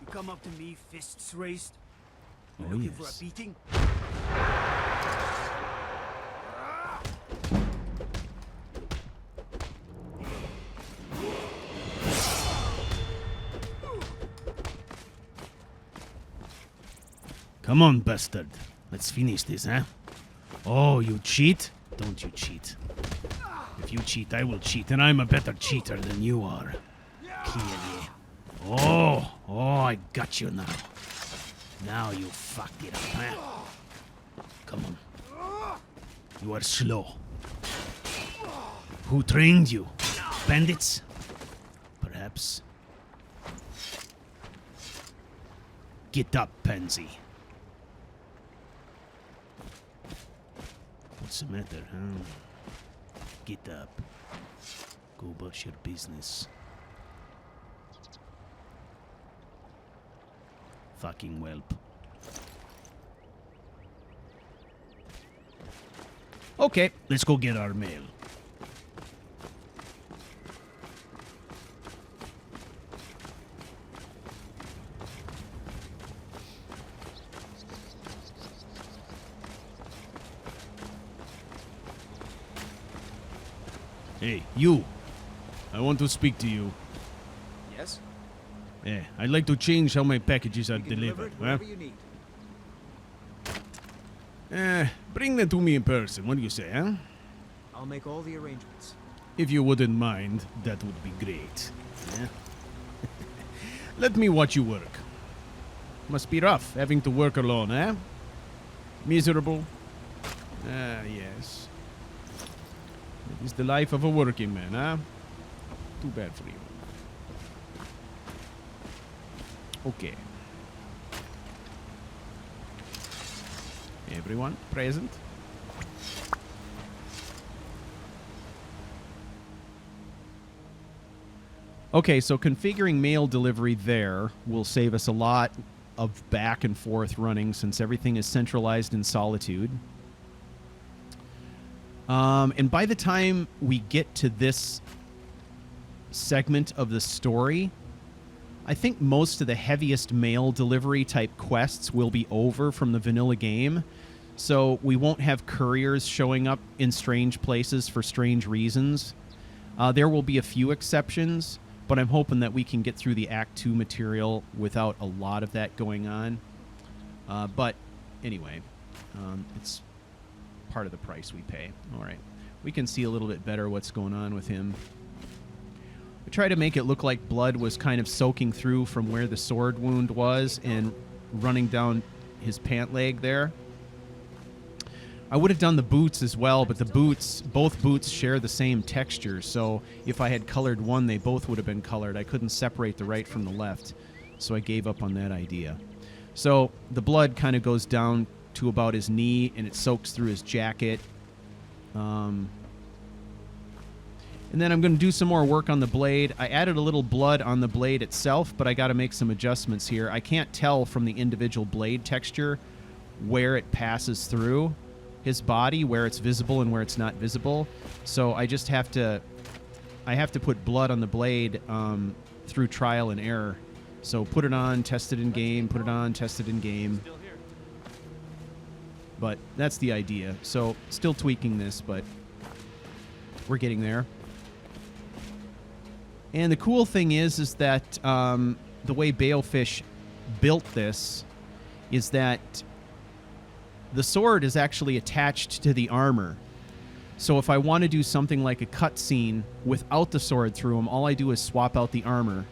You come up to me, fists raised? You Oh, looking for a yes. beating? Come on, bastard. Let's finish this, huh? Oh, you cheat? Don't you cheat. If you cheat, I will cheat, and I'm a better cheater than you are. Clearly. Oh, I got you now. Now you fucked it up, huh? Come on. You are slow. Who trained you? Bandits? Perhaps. Get up, pansy. What's the matter, huh? Get up. Go about your business. Fucking whelp. Okay, let's go get our mail. Hey, you. I want to speak to you. Yes? Yeah, I'd like to change how my packages are We can deliver delivered. it wherever you need. Bring them to me in person. What do you say, huh? I'll make all the arrangements. If you wouldn't mind, that would be great. Yeah? Let me watch you work. Must be rough having to work alone, eh? Miserable? Ah, yes. It is the life of a working man, huh? Too bad for you. Okay. Everyone present? Okay, so configuring mail delivery there will save us a lot of back and forth running since everything is centralized in Solitude. And by the time we get to this segment of the story, I think most of the heaviest mail delivery type quests will be over from the vanilla game. So we won't have couriers showing up in strange places for strange reasons. There will be a few exceptions, but I'm hoping that we can get through the Act 2 material without a lot of that going on. But anyway, it's part of the price we pay. All right. We can see a little bit better what's going on with him. I try to make it look like blood was kind of soaking through from where the sword wound was and running down his pant leg there. I would have done the boots as well, but both boots share the same texture, so if I had colored one, they both would have been colored. I couldn't separate the right from the left, so I gave up on that idea. So the blood kind of goes down to about his knee, and it soaks through his jacket. And then I'm going to do some more work on the blade. I added a little blood on the blade itself, but I got to make some adjustments here. I can't tell from the individual blade texture where it passes through his body, where it's visible and where it's not visible. So I just have to put blood on the blade through trial and error. So put it on, test it in game, put it on, test it in game. But that's the idea. So still tweaking this, but we're getting there. And the cool thing is that the way Balefish built this is that the sword is actually attached to the armor. So if I want to do something like a cutscene without the sword through him, all I do is swap out the armor,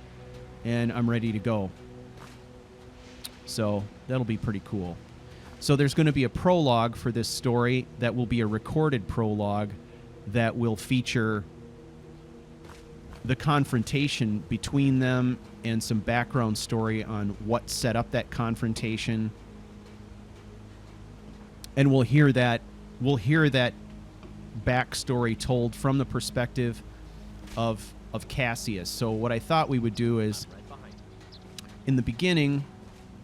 and I'm ready to go. So that'll be pretty cool. So there's going to be a prologue for this story that will be a recorded prologue that will feature the confrontation between them and some background story on what set up that confrontation. And we'll hear that backstory told from the perspective of Cassius. So what I thought we would do is, in the beginning,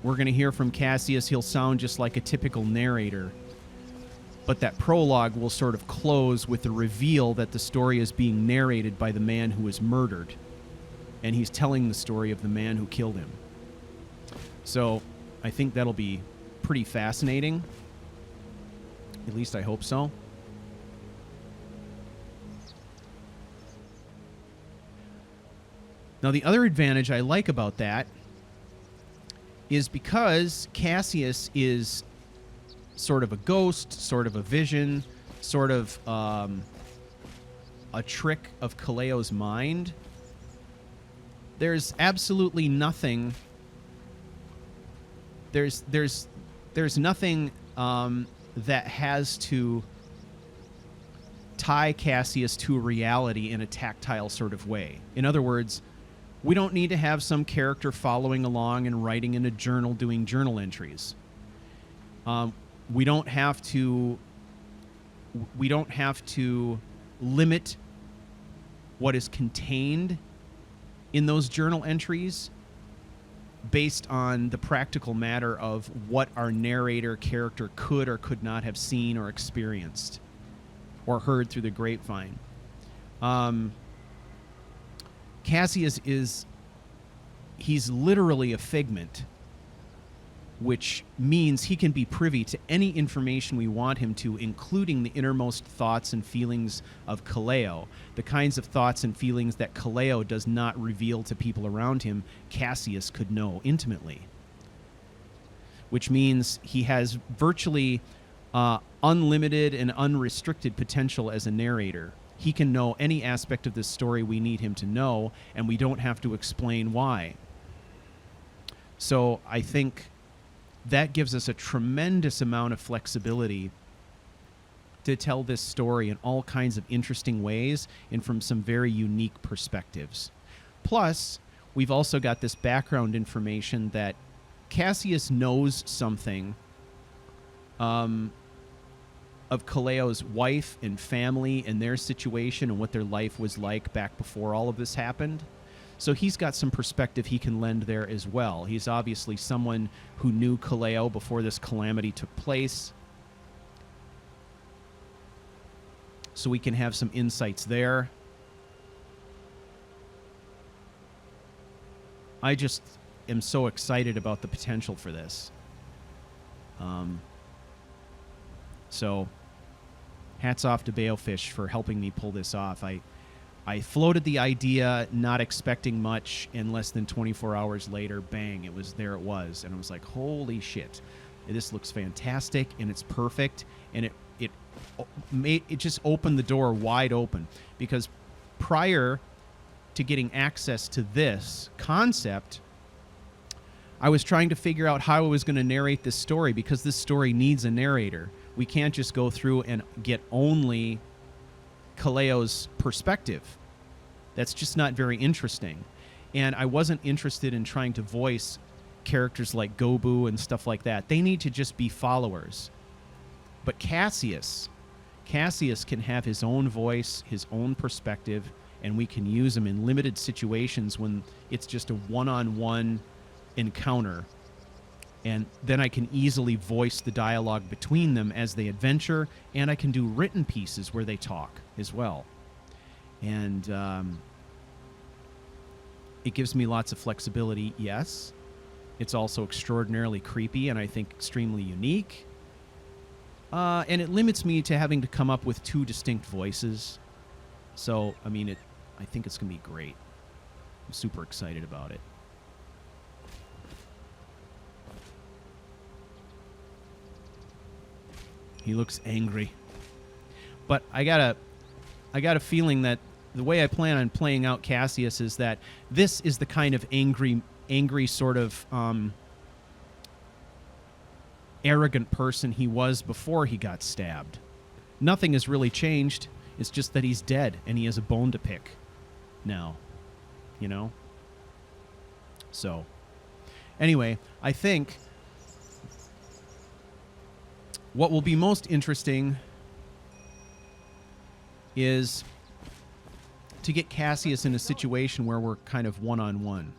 we're going to hear from Cassius. He'll sound just like a typical narrator. But that prologue will sort of close with the reveal that the story is being narrated by the man who was murdered. And he's telling the story of the man who killed him. So I think that'll be pretty fascinating. At least I hope so. Now, the other advantage I like about that is because Cassius is sort of a ghost, sort of a vision, sort of a trick of Kaleo's mind. There's absolutely nothing. There's nothing that has to tie Cassius to reality in a tactile sort of way. In other words, we don't need to have some character following along and writing in a journal, doing journal entries. We don't have to limit what is contained in those journal entries based on the practical matter of what our narrator character could or could not have seen or experienced or heard through the grapevine. Cassius he's literally a figment, which means he can be privy to any information we want him to, including the innermost thoughts and feelings of Kaleo. The kinds of thoughts and feelings that Kaleo does not reveal to people around him, Cassius could know intimately. Which means he has virtually unlimited and unrestricted potential as a narrator. He can know any aspect of this story we need him to know, and we don't have to explain why. So I think that gives us a tremendous amount of flexibility to tell this story in all kinds of interesting ways and from some very unique perspectives. Plus, we've also got this background information that Cassius knows something of Kaleo's wife and family and their situation and what their life was like back before all of this happened. So he's got some perspective he can lend there as well. He's obviously someone who knew Kaleo before this calamity took place. So we can have some insights there. I just am so excited about the potential for this. So hats off to Balefish for helping me pull this off. I floated the idea, not expecting much, and less than 24 hours later, bang, it was. And I was like, holy shit. This looks fantastic, and it's perfect, and it just opened the door wide open, because prior to getting access to this concept, I was trying to figure out how I was going to narrate this story, because this story needs a narrator. We can't just go through and get only Kaleo's perspective. That's just not very interesting. And I wasn't interested in trying to voice characters like Gobu and stuff like that. They need to just be followers. But Cassius can have his own voice, his own perspective, and we can use him in limited situations when it's just a one-on-one encounter. And then I can easily voice the dialogue between them as they adventure, and I can do written pieces where they talk as well. And it gives me lots of flexibility, yes. It's also extraordinarily creepy and I think extremely unique. And it limits me to having to come up with 2 distinct voices. So, I mean, I think it's going to be great. I'm super excited about it. He looks angry. But I got a feeling that the way I plan on playing out Cassius is that this is the kind of angry sort of arrogant person he was before he got stabbed. Nothing has really changed. It's just that he's dead and he has a bone to pick now, you know? So, anyway, I think what will be most interesting is to get Cassius in a situation where we're kind of one-on-one.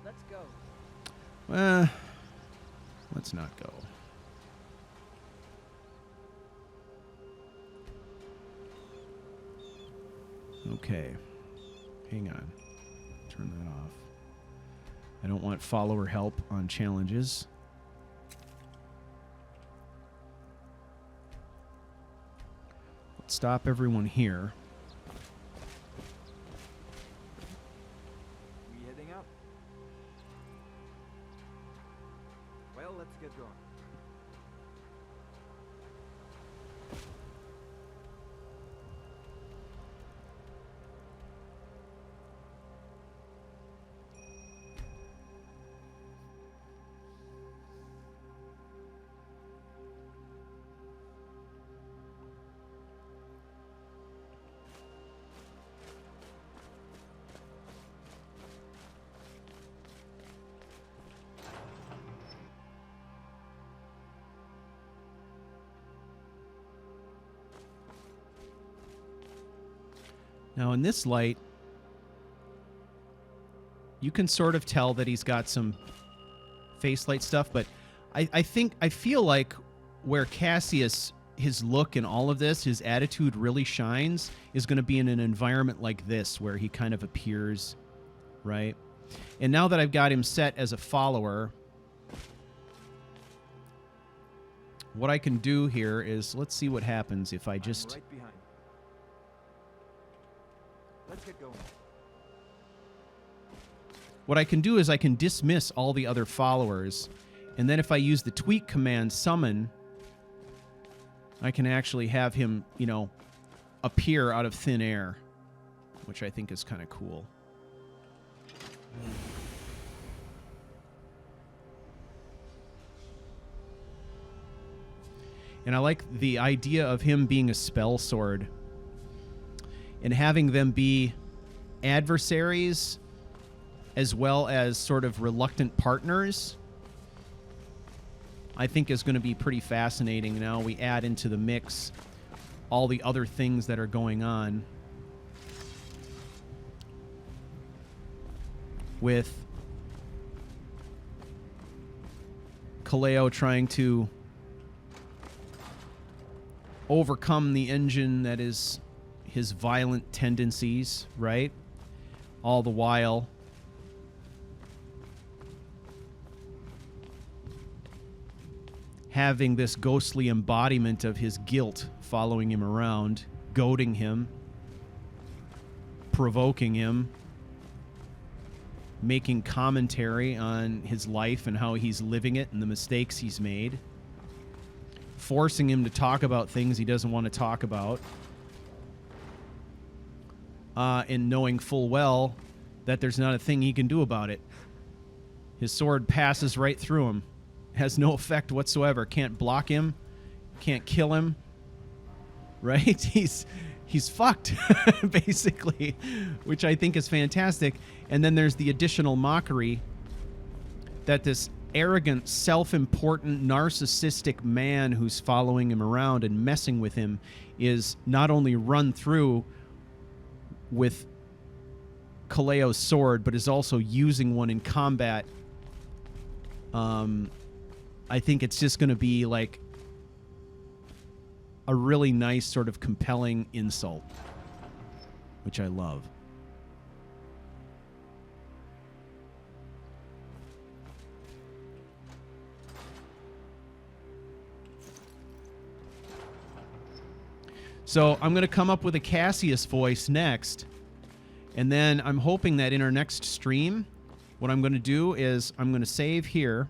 Let's go. Let's not go. Okay. Hang on. Turn that off. I don't want follower help on challenges. Let's stop everyone here. We heading out? Well, let's get going. Now, in this light, you can sort of tell that he's got some face light stuff, but I feel like where Cassius, his look and all of this, his attitude really shines is going to be in an environment like this where he kind of appears, right? And now that I've got him set as a follower, what I can do here is, let's see what happens if I just... Right behind. Let's get going. What I can do is I can dismiss all the other followers, and then if I use the tweak command summon, I can actually have him, you know, appear out of thin air, which I think is kind of cool. And I like the idea of him being a spell sword and having them be adversaries as well as sort of reluctant partners, I think is going to be pretty fascinating. Now we add into the mix all the other things that are going on with Kaleo trying to overcome the engine that is his violent tendencies, right? All the while having this ghostly embodiment of his guilt following him around, goading him, provoking him, making commentary on his life and how he's living it and the mistakes he's made, forcing him to talk about things he doesn't want to talk about, and knowing full well that there's not a thing he can do about it. His sword passes right through him, has no effect whatsoever, can't block him, can't kill him, right? He's fucked, basically, which I think is fantastic. And then there's the additional mockery that this arrogant, self-important, narcissistic man who's following him around and messing with him is not only run through with Kaleo's sword, but is also using one in combat. I think it's just going to be like a really nice sort of compelling insult, which I love. So I'm going to come up with a Cassius voice next, and then I'm hoping that in our next stream, what I'm going to do is I'm going to save here,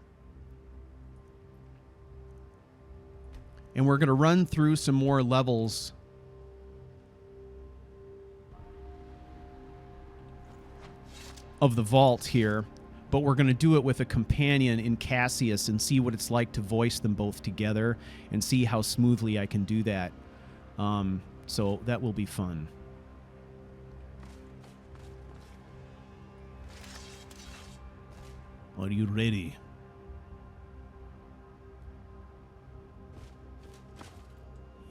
and we're going to run through some more levels of the vault here, but we're going to do it with a companion in Cassius and see what it's like to voice them both together and see how smoothly I can do that. So that will be fun. Are you ready?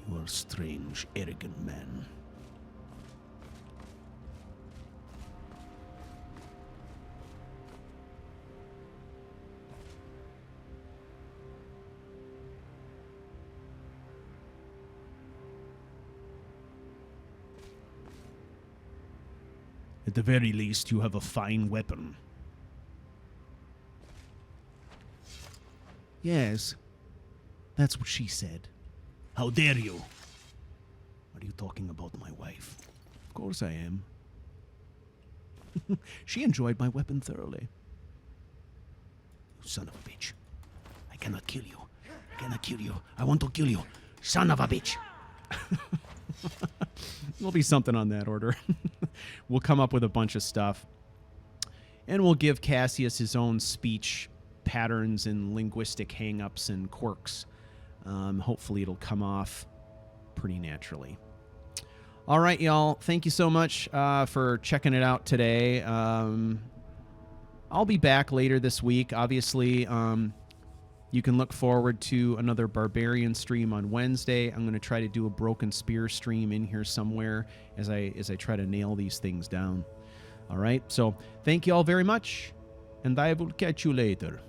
You are a strange, arrogant man. At the very least, you have a fine weapon. Yes, that's what she said. How dare you? Are you talking about my wife? Of course I am. She enjoyed my weapon thoroughly. You son of a bitch. I cannot kill you. I cannot kill you. I want to kill you. Son of a bitch. There'll be something on that order. We'll come up with a bunch of stuff. And we'll give Cassius his own speech patterns and linguistic hang-ups and quirks. Hopefully it'll come off pretty naturally. All right, y'all. Thank you so much for checking it out today. I'll be back later this week. Obviously, you can look forward to another Barbarian stream on Wednesday. I'm going to try to do a Broken Spear stream in here somewhere as I try to nail these things down. All right, so thank you all very much, and I will catch you later.